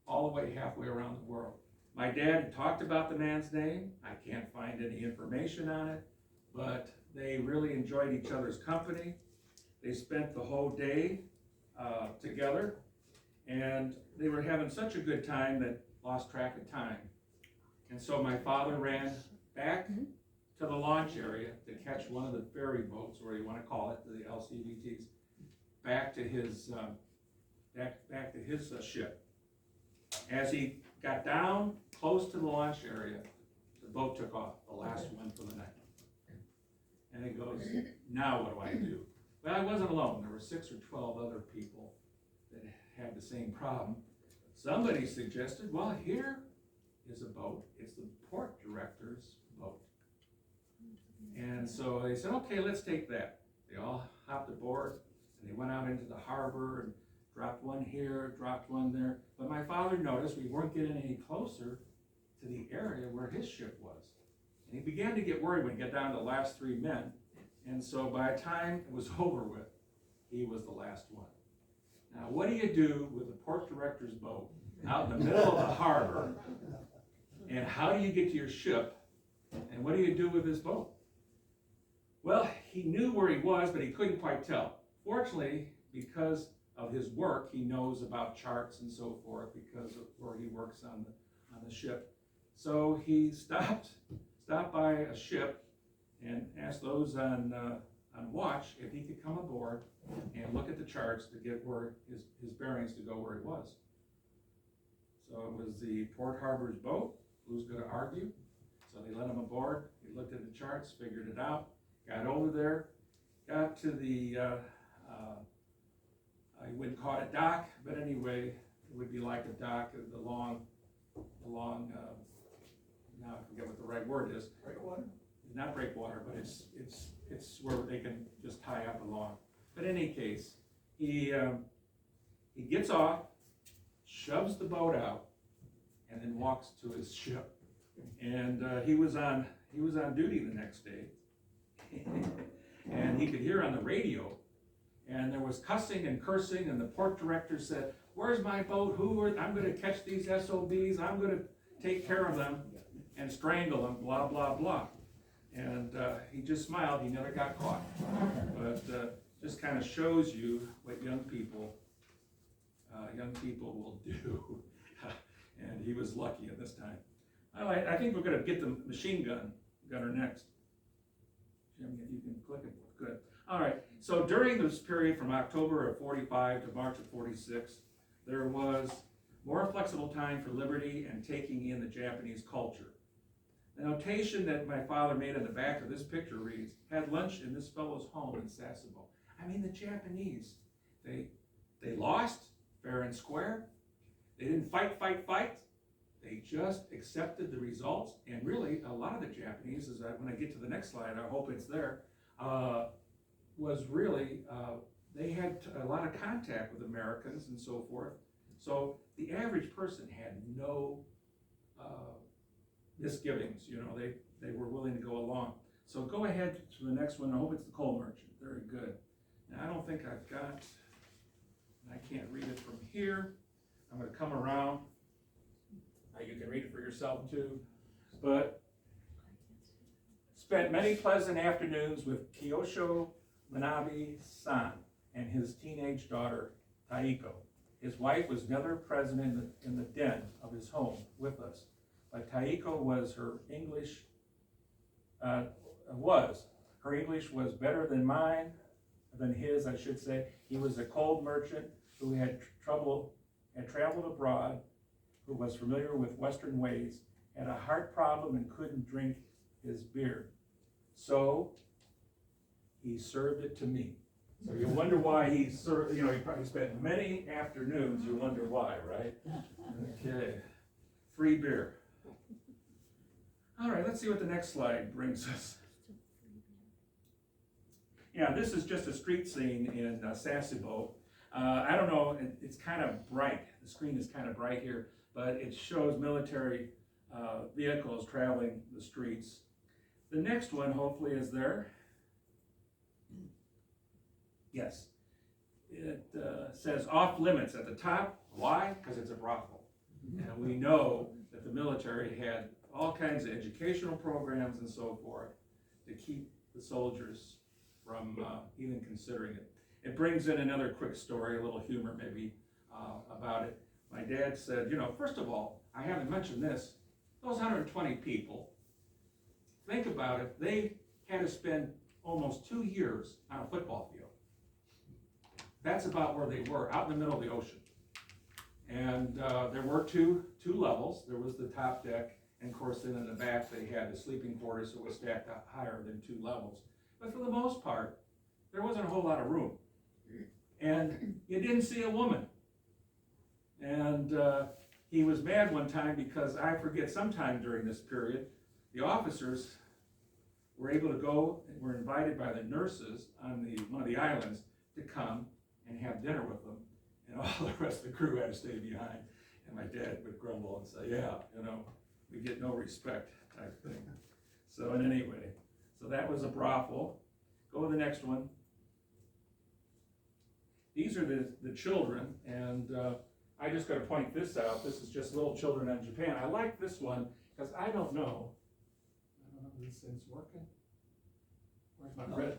all the way halfway around the world. My dad had talked about the man's name. I can't find any information on it, but they really enjoyed each other's company. They spent the whole day together, and they were having such a good time that lost track of time. And so my father ran back to the launch area to catch one of the ferry boats, or you want to call it, the LCVTs, back to his ship. As he got down close to the launch area, the boat took off, the last one for the night. And he goes, now what do? Well, I wasn't alone. There were 6 or 12 other people that had the same problem. Somebody suggested, well, here is a boat. It's the port director's boat. And so they said, okay, let's take that. They all hopped aboard, and they went out into the harbor and dropped one here, dropped one there. But my father noticed we weren't getting any closer to the area where his ship was. And he began to get worried when he got down to the last 3 men. And so by the time it was over with, he was the last one. Now, what do you do with a port director's boat out in the middle of the harbor? And how do you get to your ship? And what do you do with this boat? Well, he knew where he was, but he couldn't quite tell. Fortunately, because of his work, he knows about charts and so forth because of where he works on the ship. So he stopped by a ship and asked those on watch if he could come aboard and look at the charts to get where his bearings to go where he was. So it was the Port Harbor's boat. Who's going to argue? So they let him aboard. He looked at the charts, figured it out, got over there, got to the, I wouldn't call it a dock, but anyway, it would be like a dock, the long, now I forget what the right word is. Breakwater? Not breakwater, but it's where they can just tie up along. But in any case, he gets off, shoves the boat out, and then walks to his ship. And he was on duty the next day, and he could hear on the radio, and there was cussing and cursing, and the port director said, "Where's my boat? I'm going to catch these SOBs. I'm going to take care of them and strangle them, blah, blah, blah." And he just smiled. He never got caught. But just kind of shows you what young people will do. And he was lucky at this time. I think we're going to get the machine gunner next. Jim, you can click it. Good. All right. So during this period from October of 45 to March of 46, there was more flexible time for liberty and taking in the Japanese culture. The notation that my father made on the back of this picture reads, "Had lunch in this fellow's home in Sasebo." I mean, the Japanese, they lost fair and square. They didn't fight. They just accepted the results. And really, a lot of the Japanese, when I get to the next slide, I hope it's there, was really, they had a lot of contact with Americans and so forth. So the average person had no misgivings, they were willing to go along. So go ahead to the next one. I hope it's the coal merchant. Very good. Now I don't think I've got, I can't read it from here. I'm going to come around. You can read it for yourself too. But spent many pleasant afternoons with Kiyosho Manabe-san and his teenage daughter Taiko. His wife was never present in the den of his home with us. But Taiko was her English was better than mine, than his, I should say. He was a coal merchant who had traveled abroad, who was familiar with Western ways, had a heart problem and couldn't drink his beer. So he served it to me. So you wonder why he served, he probably spent many afternoons, you wonder why, right? Okay, free beer. All right, let's see what the next slide brings us. Yeah, this is just a street scene in Sasebo. I don't know, it's kind of bright. The screen is kind of bright here, but it shows military vehicles traveling the streets. The next one, hopefully, is there. Yes. It says off limits at the top. Why? Because it's a brothel. And we know that the military had all kinds of educational programs and so forth to keep the soldiers from even considering it. It brings in another quick story, a little humor maybe about it. My dad said, first of all, I haven't mentioned this, those 120 people, think about it, they had to spend almost 2 years on a football field. That's about where they were, out in the middle of the ocean. And there were two levels. There was the top deck, and of course then in the back they had the sleeping quarters, so it was stacked up higher than 2 levels. But for the most part, there wasn't a whole lot of room. And you didn't see a woman. And he was mad one time because I forget sometime during this period, the officers were able to go, were invited by the nurses on one of the islands to come and have dinner with them. And all the rest of the crew had to stay behind. And my dad would grumble and say, yeah, we get no respect type thing. So anyway, so that was a brothel. Go to the next one. These are the children, and I just got to point this out. This is just little children in Japan. I like this one because I don't know if this thing's working. Where's my red?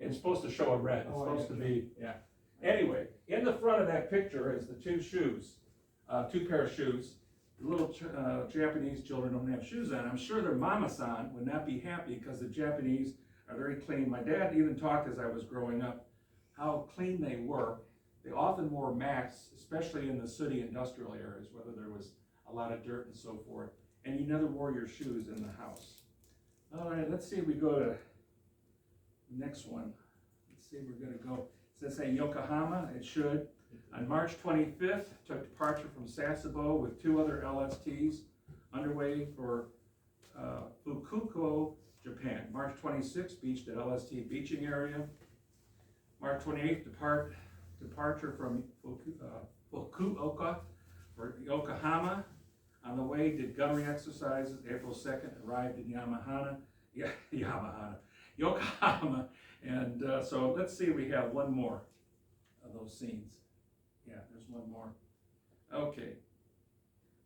It's supposed to show a red. It's supposed to be, yeah. Anyway, in the front of that picture is the two shoes, two pair of shoes. The little Japanese children don't have shoes on. I'm sure their mama-san would not be happy because the Japanese are very clean. My dad even talked as I was growing up how clean they were. They often wore masks, especially in the city industrial areas, whether there was a lot of dirt and so forth. And you never wore your shoes in the house. All right, let's see if we go to the next one. Let's see if we're going to go. Does it say Yokohama? It should. On March 25th, took departure from Sasebo with 2 other LSTs underway for Fukuoka, Japan. March 26th, beached at LST beaching area. March 28th, departure from Fukuoka for Yokohama. On the way, did gunnery exercises. April 2nd, arrived in Yokohama. And so let's see if we have one more of those scenes. Yeah, there's one more. Okay.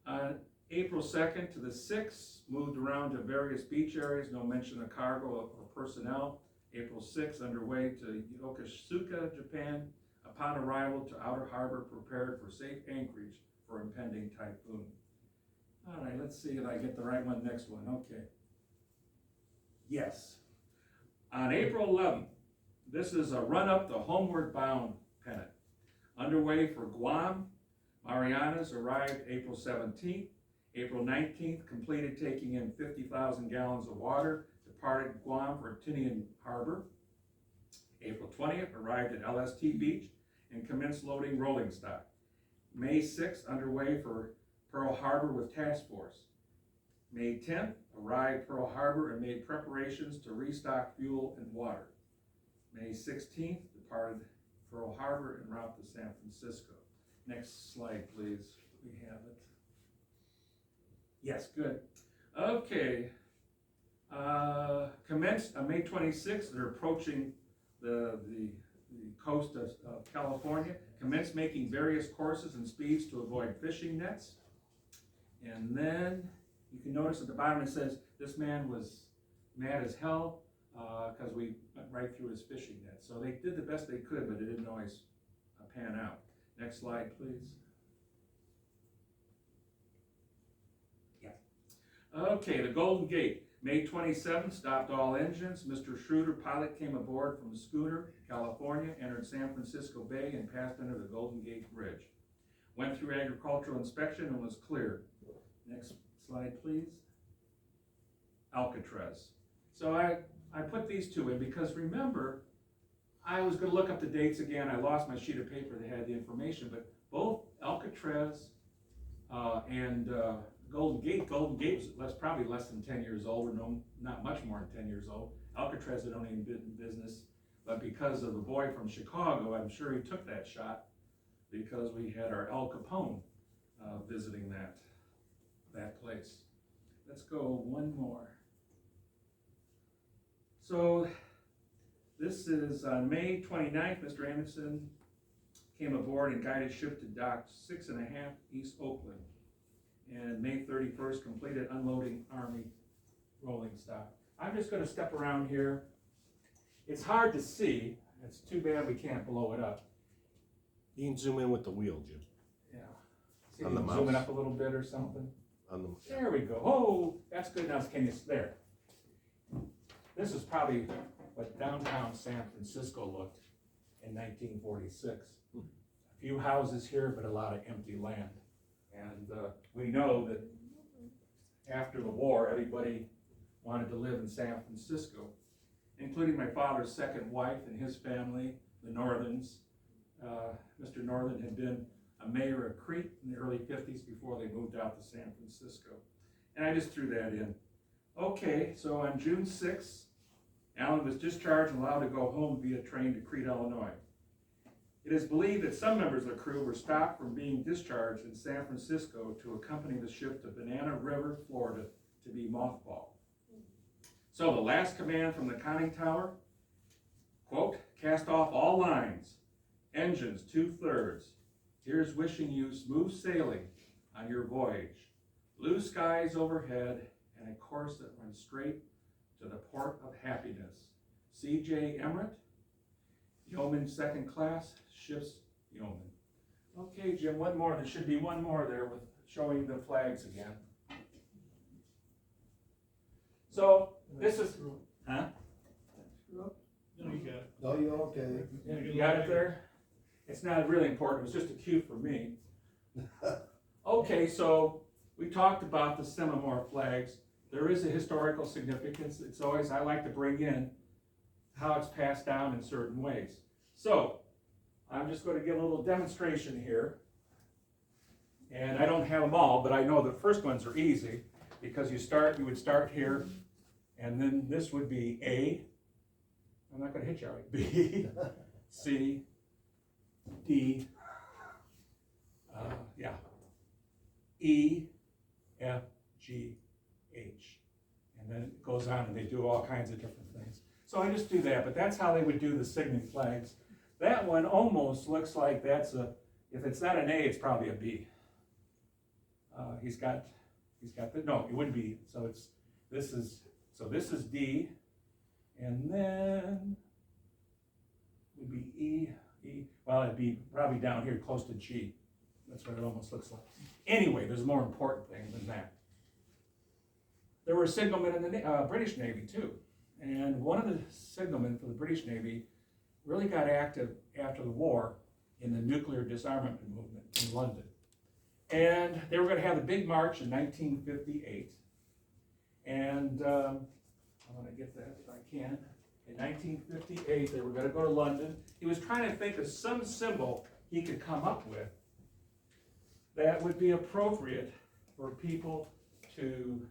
On April 2nd to the 6th, moved around to various beach areas, no mention of cargo or personnel. April 6th, underway to Yokosuka, Japan. Upon arrival to outer harbor, prepared for safe anchorage for impending typhoon. All right, let's see if I get the right one next one. Okay. Yes. On April 11th, this is a run-up the homeward bound pennant. Underway for Guam. Marianas arrived April 17th. April 19th, completed taking in 50,000 gallons of water. Departed Guam for Tinian Harbor. April 20th, arrived at LST Beach and commenced loading rolling stock. May 6th, underway for Pearl Harbor with task force. May 10th, arrived Pearl Harbor and made preparations to restock fuel and water. May 16th, departed Pearl Harbor en route to San Francisco. Next slide, please. We have it. Yes, good. Okay. Commenced on May 26th, they're approaching the coast of California. Commenced making various courses and speeds to avoid fishing nets. And then you can notice at the bottom it says this man was mad as hell because we went right through his fishing net. So they did the best they could, but it didn't always pan out. Next slide, please. Yeah. Okay, the Golden Gate. May 27th, stopped all engines. Mr. Schroeder, pilot, came aboard from a schooner, California, entered San Francisco Bay and passed under the Golden Gate Bridge. Went through agricultural inspection and was cleared. Next slide, please. Alcatraz. So I put these two in because remember, I was going to look up the dates again. I lost my sheet of paper that had the information, but both Alcatraz and Golden Gate was probably less than 10 years old, or no, not much more than 10 years old. Alcatraz had only been in business, but because of the boy from Chicago, I'm sure he took that shot because we had our Al Capone visiting that place. Let's go one more. So this is on May 29th, Mr. Anderson came aboard and guided ship to dock 6.5 East Oakland. And May 31st, completed unloading Army rolling stock. I'm just going to step around here. It's hard to see. It's too bad we can't blow it up. You can zoom in with the wheel, Jim. Yeah. See, On the zoom it mouse. up a little bit or something. Yeah. There we go. Oh, that's good. Now, can you, there. This is probably what downtown San Francisco looked in 1946. A few houses here, but a lot of empty land. And we know that after the war, everybody wanted to live in San Francisco, including my father's second wife and his family, the Northens. Mr. Northern had been a mayor of Crete in the early 50s before they moved out to San Francisco. And I just threw that in. Okay, so on June 6th, Allan was discharged and allowed to go home via train to Crete, Illinois. It is believed that some members of the crew were stopped from being discharged in San Francisco to accompany the ship to Banana River, Florida, to be mothballed. So the last command from the conning tower, quote, cast off all lines, engines 2/3. Here's wishing you smooth sailing on your voyage. Blue skies overhead and a course that runs straight to the port of happiness. C.J. Emmerich, Yeoman Second Class, Ship's Yeoman. Okay, Jim, one more. There should be one more there with showing the flags again. So this is, huh? No, you got it. No, you're okay. You got it there? It's not really important. It was just a cue for me. Okay, so we talked about the Semimore flags. There is a historical significance. It's always, I like to bring in how it's passed down in certain ways. So, I'm just going to give a little demonstration here. And I don't have them all, but I know the first ones are easy because you would start here, and then this would be A. I'm not going to hit you, right? B, C, D, E, F, G, H. And then it goes on and they do all kinds of different things. So I just do that, but that's how they would do the signet flags. That one almost looks like that's if it's not an A, it's probably a B. He's got no, it wouldn't be, so this is D, and then it would be E, well, it'd be probably down here close to G. That's what it almost looks like. Anyway, there's a more important thing than that. There were signalmen in the British Navy too. And one of the signalmen for the British Navy really got active after the war in the nuclear disarmament movement in London. And they were going to have a big march in 1958. And I'm going to get that if I can. In 1958, they were going to go to London. He was trying to think of some symbol he could come up with that would be appropriate for people to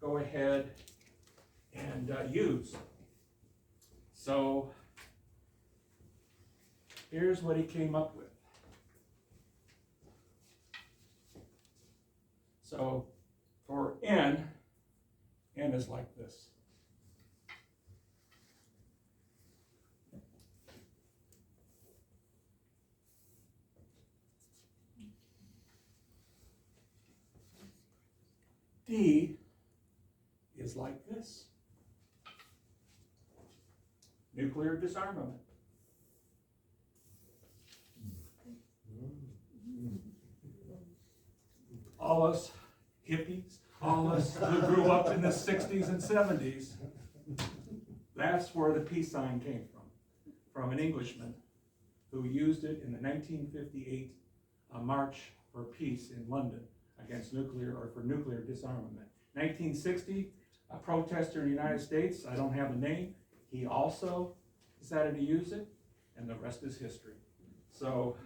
go ahead and use. So here's what he came up with. So for N is like this. D is like this. Nuclear disarmament. All us hippies, all us who grew up in the 60s and 70s, that's where the peace sign came from an Englishman who used it in the 1958 March for Peace in London against for nuclear disarmament. 1960, a protester in the United States, I don't have a name, he also decided to use it, and the rest is history. So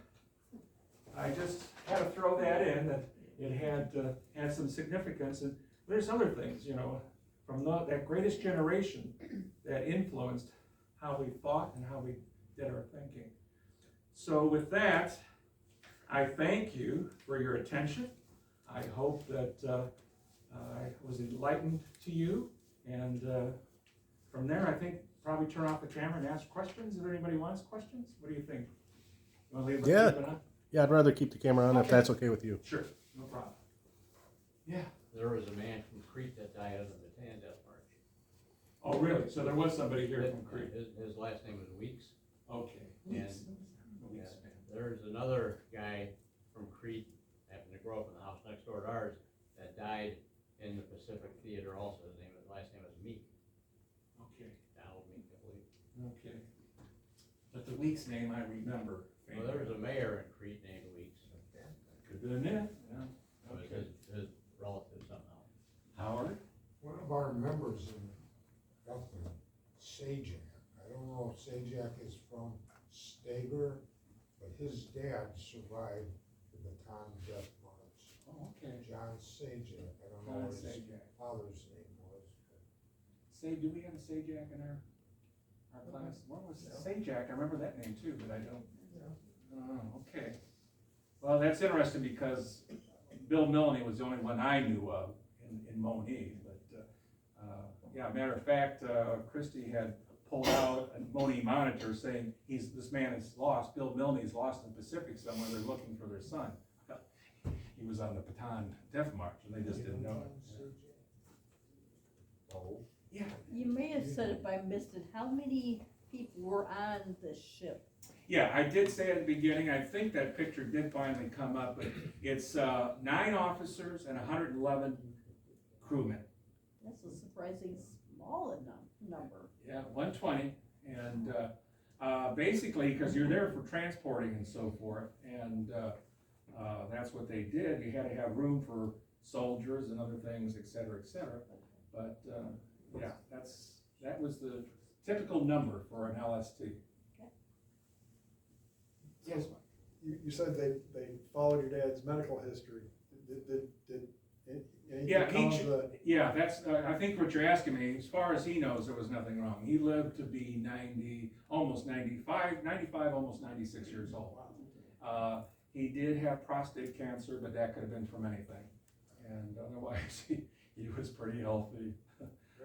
I just had to throw that in, that it had some significance. And there's other things, from that greatest generation that influenced how we thought and how we did our thinking. So with that, I thank you for your attention. I hope that I was enlightened to you, and from there, I think probably turn off the camera and ask questions. If anybody wants questions, what do you think? You want to leave it on? Yeah, I'd rather keep the camera on if that's okay with you. Sure, no problem. Yeah. There was a man from Crete that died on the battalion death march. Oh, really? So there was somebody here from Crete. His last name was Weeks. Okay. And there's another guy from Crete, happened to grow up in the house next door to ours, that died in the Pacific Theater also. His last name was Meek. Okay. Donald Meek, I believe. Okay. But the Weeks name I remember. Well, there was a mayor in Crete named Weeks. Could have been it. Yeah. It was his relative somehow. Howard? One of our members in government, Sajak, I don't know if Sajak is from Stager, but his dad survived the baton death march. Oh, okay. John Sajak, I don't know what his father's name was. Do we have a Sajak in our class? What was Sajak? I remember that name too, but I don't. Okay. Well, that's interesting because Bill Milne was the only one I knew of in Moni, but, yeah, matter of fact, Christie had pulled out a Moni monitor saying this man is lost, Bill Milne is lost in the Pacific somewhere, they're looking for their son. He was on the Bataan Death March and they just didn't know it. Oh, Yeah. You may have said it, but I missed it. How many people were on this ship? Yeah, I did say at the beginning, I think that picture did finally come up, but it's 9 officers and 111 crewmen. That's a surprising small number. Yeah, 120, and basically, because you're there for transporting and so forth, and that's what they did. You had to have room for soldiers and other things, et cetera, et cetera. But yeah, that was the typical number for an LST. Yes. You said they followed your dad's medical history. Did Yeah, anything come of the? Yeah, that's, I think what you're asking me, as far as he knows, there was nothing wrong. He lived to be 90, almost 95, almost 96 years old. He did have prostate cancer, but that could have been from anything. And otherwise, he was pretty healthy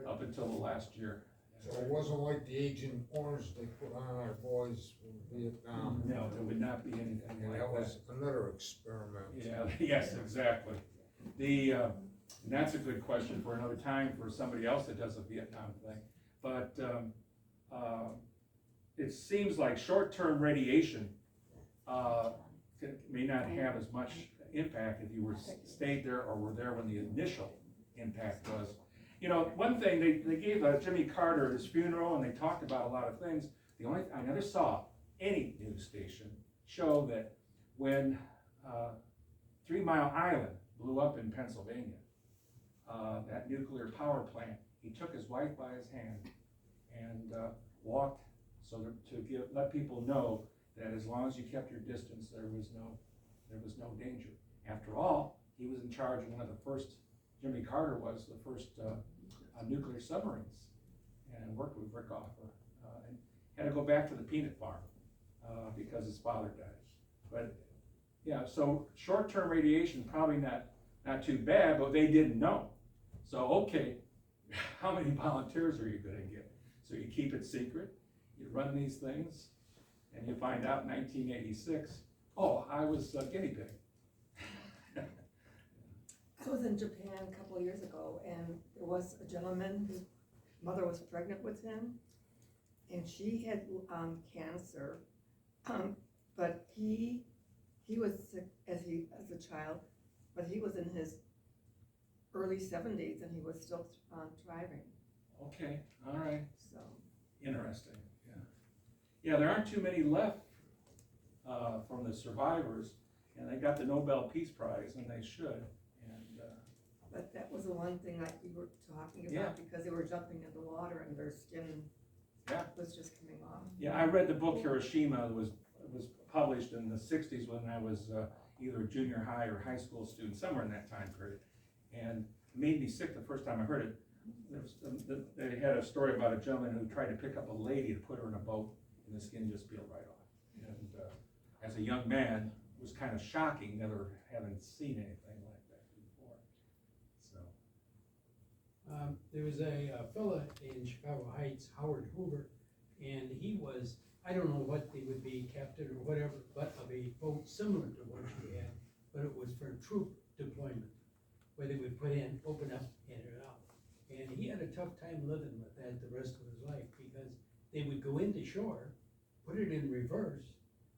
up until the last year. so it wasn't like the Agent Orange they put on our boys in Vietnam. No, there would not be anything And like that that. was another experiment. Yeah, yes, exactly. And that's a good question for another time for somebody else that does a Vietnam thing. But it seems like short-term radiation may not have as much impact if you were stayed there or were there when the initial impact was. You know, one thing, they gave Jimmy Carter his funeral and they talked about a lot of things. I never saw any news station show that when 3 Mile Island blew up in Pennsylvania, that nuclear power plant, he took his wife by his hand and walked to let people know that as long as you kept your distance, there was no danger. After all, he was in charge of one of the first, Jimmy Carter was the first nuclear submarines, and worked with Rick Offer, and had to go back to the peanut farm because his father died. But yeah, so short-term radiation probably not too bad, but they didn't know. So okay, how many volunteers are you going to get? So you keep it secret, you run these things, and you find out in 1986, oh, I was a guinea pig. I was in Japan a couple of years ago, and there was a gentleman whose mother was pregnant with him, and she had cancer, but he was sick as a child, but he was in his early 70s and he was still thriving. Okay, all right, So interesting. Yeah, there aren't too many left from the survivors, and they got the Nobel Peace Prize, and they should. but that was the one thing like we were talking about, Yeah. because they were jumping in the water and their skin Yeah. was just coming off. Yeah, I read the book Hiroshima. It was published in the 60s when I was either a junior high or high school student, somewhere in that time period. And it made me sick the first time I heard it. They had a story about a gentleman who tried to pick up a lady to put her in a boat, and the skin just peeled right off. And as a young man, it was kind of shocking, never having seen anything like that before. So, There was a fella in Chicago Heights, Howard Hoover, and he was, I don't know what they would be, captain or whatever, but of a boat similar to what you had, but it was for troop deployment, where they would put in, open up, in and out. And he had a tough time living with that the rest of his life, because they would go into shore, put it in reverse,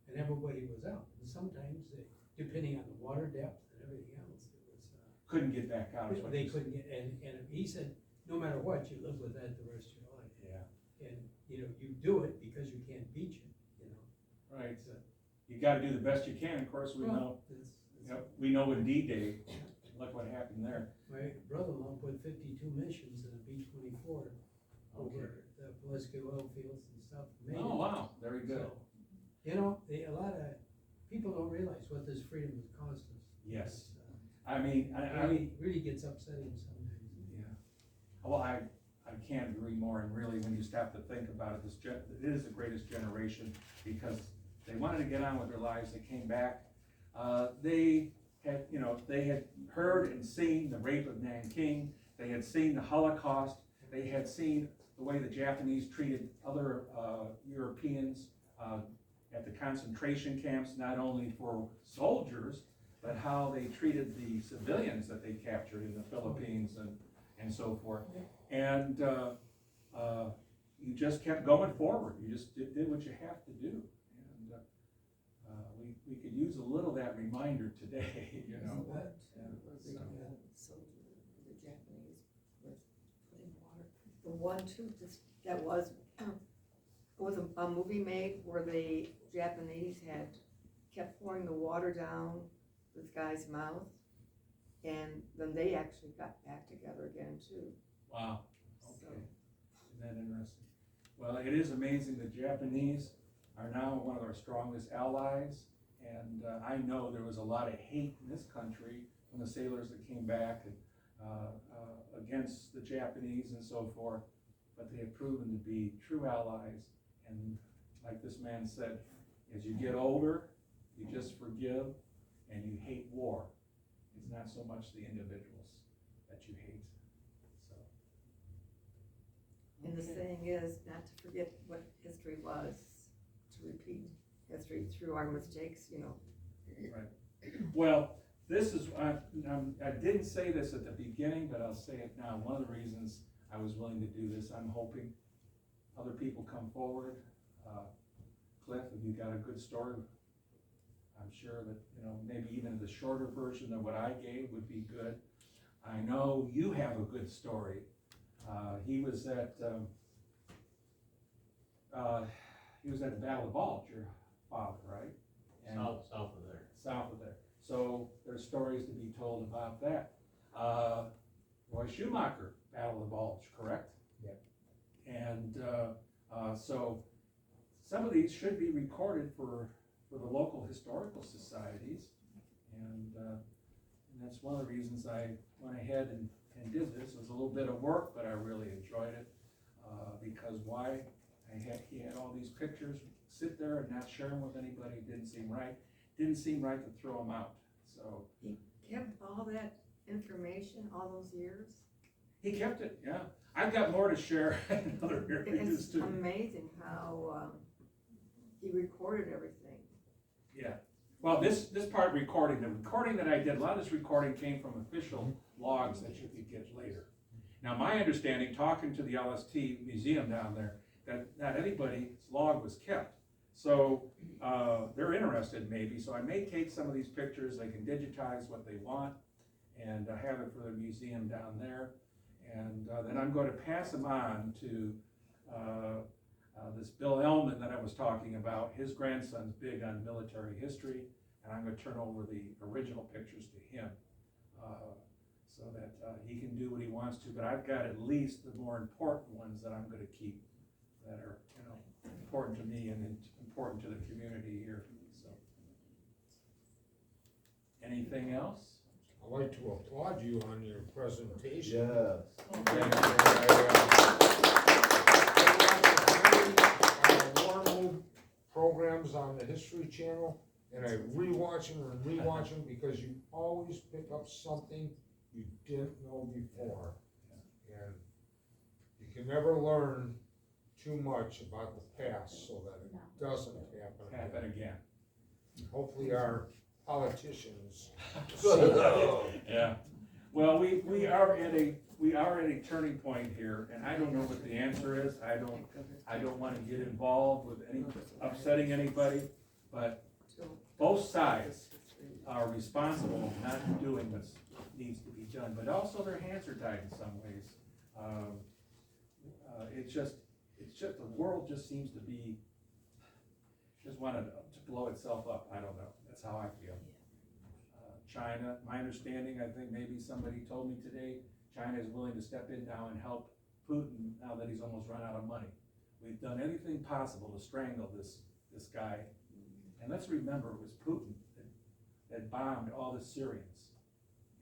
and everybody was out. And sometimes, depending on the water depth and everything else, it was, couldn't get back out. is what they you said. couldn't get, and he said, no matter what, you live with that the rest of your life. Yeah, And, you know, you do it because you can't beat you, you know. right. You gotta do the best you can. Of course, we know. Yep, we know in D-Day, look what happened there. My brother-in-law put 52 missions in a B-24 over the Pulaski oil fields and stuff. Made Oh, it. wow, very good. So, you know, a lot of people don't realize what this freedom has cost us. Yes. It's, I mean, it really gets upsetting sometimes. yeah. Well, I can't agree more, and really, when you stop to think about it, it is the greatest generation, because They wanted to get on with their lives, they came back. They had heard and seen the rape of Nanking, they had seen the Holocaust, they had seen the way the Japanese treated other Europeans at the concentration camps, not only for soldiers, but how they treated the civilians that they captured in the Philippines and so forth. And you just kept going forward. You just did what you have to do. And we could use a little of that reminder today, you know. So the Japanese was putting water, the one too, that was, was a movie made where the Japanese had kept pouring the water down this guy's mouth, and then they actually got back together again too. Wow, okay, isn't that interesting? Well, it is amazing, the Japanese are now one of our strongest allies, and I know there was a lot of hate in this country from the sailors that came back and, against the Japanese and so forth, but they have proven to be true allies, and like this man said, as you get older, you just forgive and you hate war. It's not so much the individuals that you hate, so. And the saying is not to forget what history was, to repeat history through our mistakes, you know. Right. Well, this is, I didn't say this at the beginning, but I'll say it now. One of the reasons I was willing to do this, I'm hoping other people come forward. Cliff, if you got a good story, I'm sure that, you know, maybe even the shorter version of what I gave would be good. I know you have a good story. He was at the Battle of Bulge, your father, right? And South of there. South of there. So there's stories to be told about that. Roy Schumacher, Battle of Bulge, correct? Yep. And so some of these should be recorded for the local historical societies, and that's one of the reasons I went ahead and did this. It was a little bit of work, but I really enjoyed it, because why? He had all these pictures, sit there and not share them with anybody. Didn't seem right. Didn't seem right to throw them out. So He kept all that information all those years. he kept it. Yeah, I've got more to share in other areas It's too. amazing how he recorded everything. Yeah. Well, this part the recording that I did, a lot of this recording came from official logs that you could get later. Now, my understanding, talking to the LST museum down there, that not anybody's log was kept. So they're interested maybe, so I may take some of these pictures, they can digitize what they want, and have it for the museum down there. And then I'm going to pass them on to this Bill Ellman that I was talking about. His grandson's big on military history, and I'm going to turn over the original pictures to him, so that he can do what he wants to. But I've got at least the more important ones that I'm going to keep, that are, you know, important to me and important to the community here. So, anything else? I'd like to applaud you on your presentation. Wartime programs on the History Channel, and I rewatch them because you always pick up something you didn't know before. And you can never learn too much about the past so that it doesn't happen again. Hopefully our politicians. Yeah. Well, we are at a turning point here, and I don't know what the answer is. I don't want to get involved with upsetting anybody, but both sides are responsible for not doing what needs to be done, but also their hands are tied in some ways. It's just the world just seems to be just wanted to blow itself up. I don't know. That's how I feel. China, my understanding, I think maybe somebody told me today, China is willing to step in now and help Putin now that he's almost run out of money. We've done everything possible to strangle this guy. And let's remember, it was Putin that bombed all the Syrians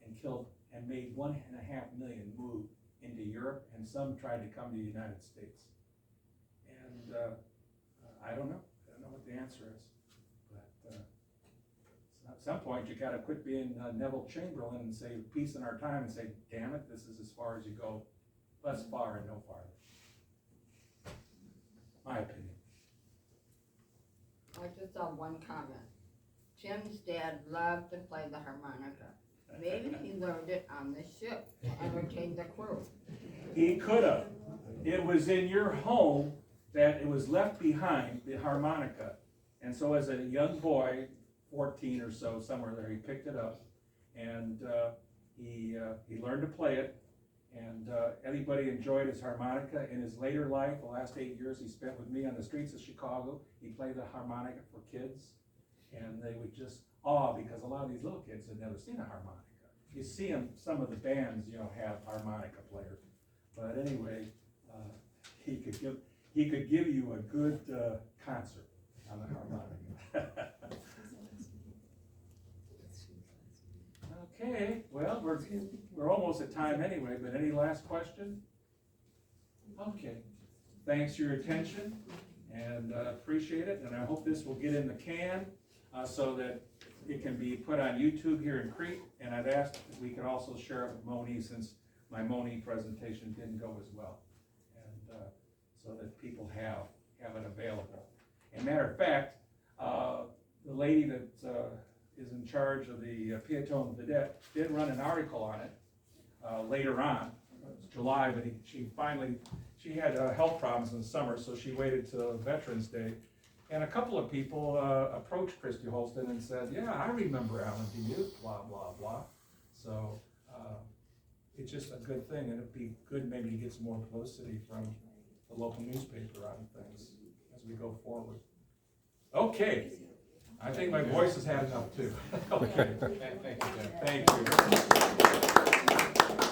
and killed and made 1.5 million move into Europe, and some tried to come to the United States. And I don't know what the answer is. some point, you gotta quit being Neville Chamberlain and say peace in our time and say, damn it, this is as far as you go, less far and no farther. My opinion. I just have one comment. Jim's dad loved to play the harmonica. Maybe he learned it on the ship to entertain the crew. He could have. It was in your home that it was left behind, the harmonica. And so as a young boy, 14 or so, somewhere there, he picked it up. And he learned to play it. And everybody enjoyed his harmonica. In his later life, the last 8 years he spent with me on the streets of Chicago, he played the harmonica for kids. And they would just awe, because a lot of these little kids had never seen a harmonica. You see them, some of the bands, have harmonica players. But anyway, he could give you a good concert on the harmonica. Okay, well, we're almost at time anyway, but any last question? Okay, thanks for your attention, and appreciate it, and I hope this will get in the can so that it can be put on YouTube here in Crete, and I've asked if we could also share it with Moni, since my Moni presentation didn't go as well, and so that people have it available. And matter of fact, the lady that is in charge of the Piéton Vedette did run an article on it later on. It was July, but she had health problems in the summer, so she waited till Veterans Day. And a couple of people approached Christy Holston and said, yeah, I remember Allan DeMuth, blah, blah, blah. So it's just a good thing, and it'd be good maybe to get some more publicity from the local newspaper on things as we go forward. Okay, I think my voice has had enough too. Okay. Thank you, Jeff. Thank you.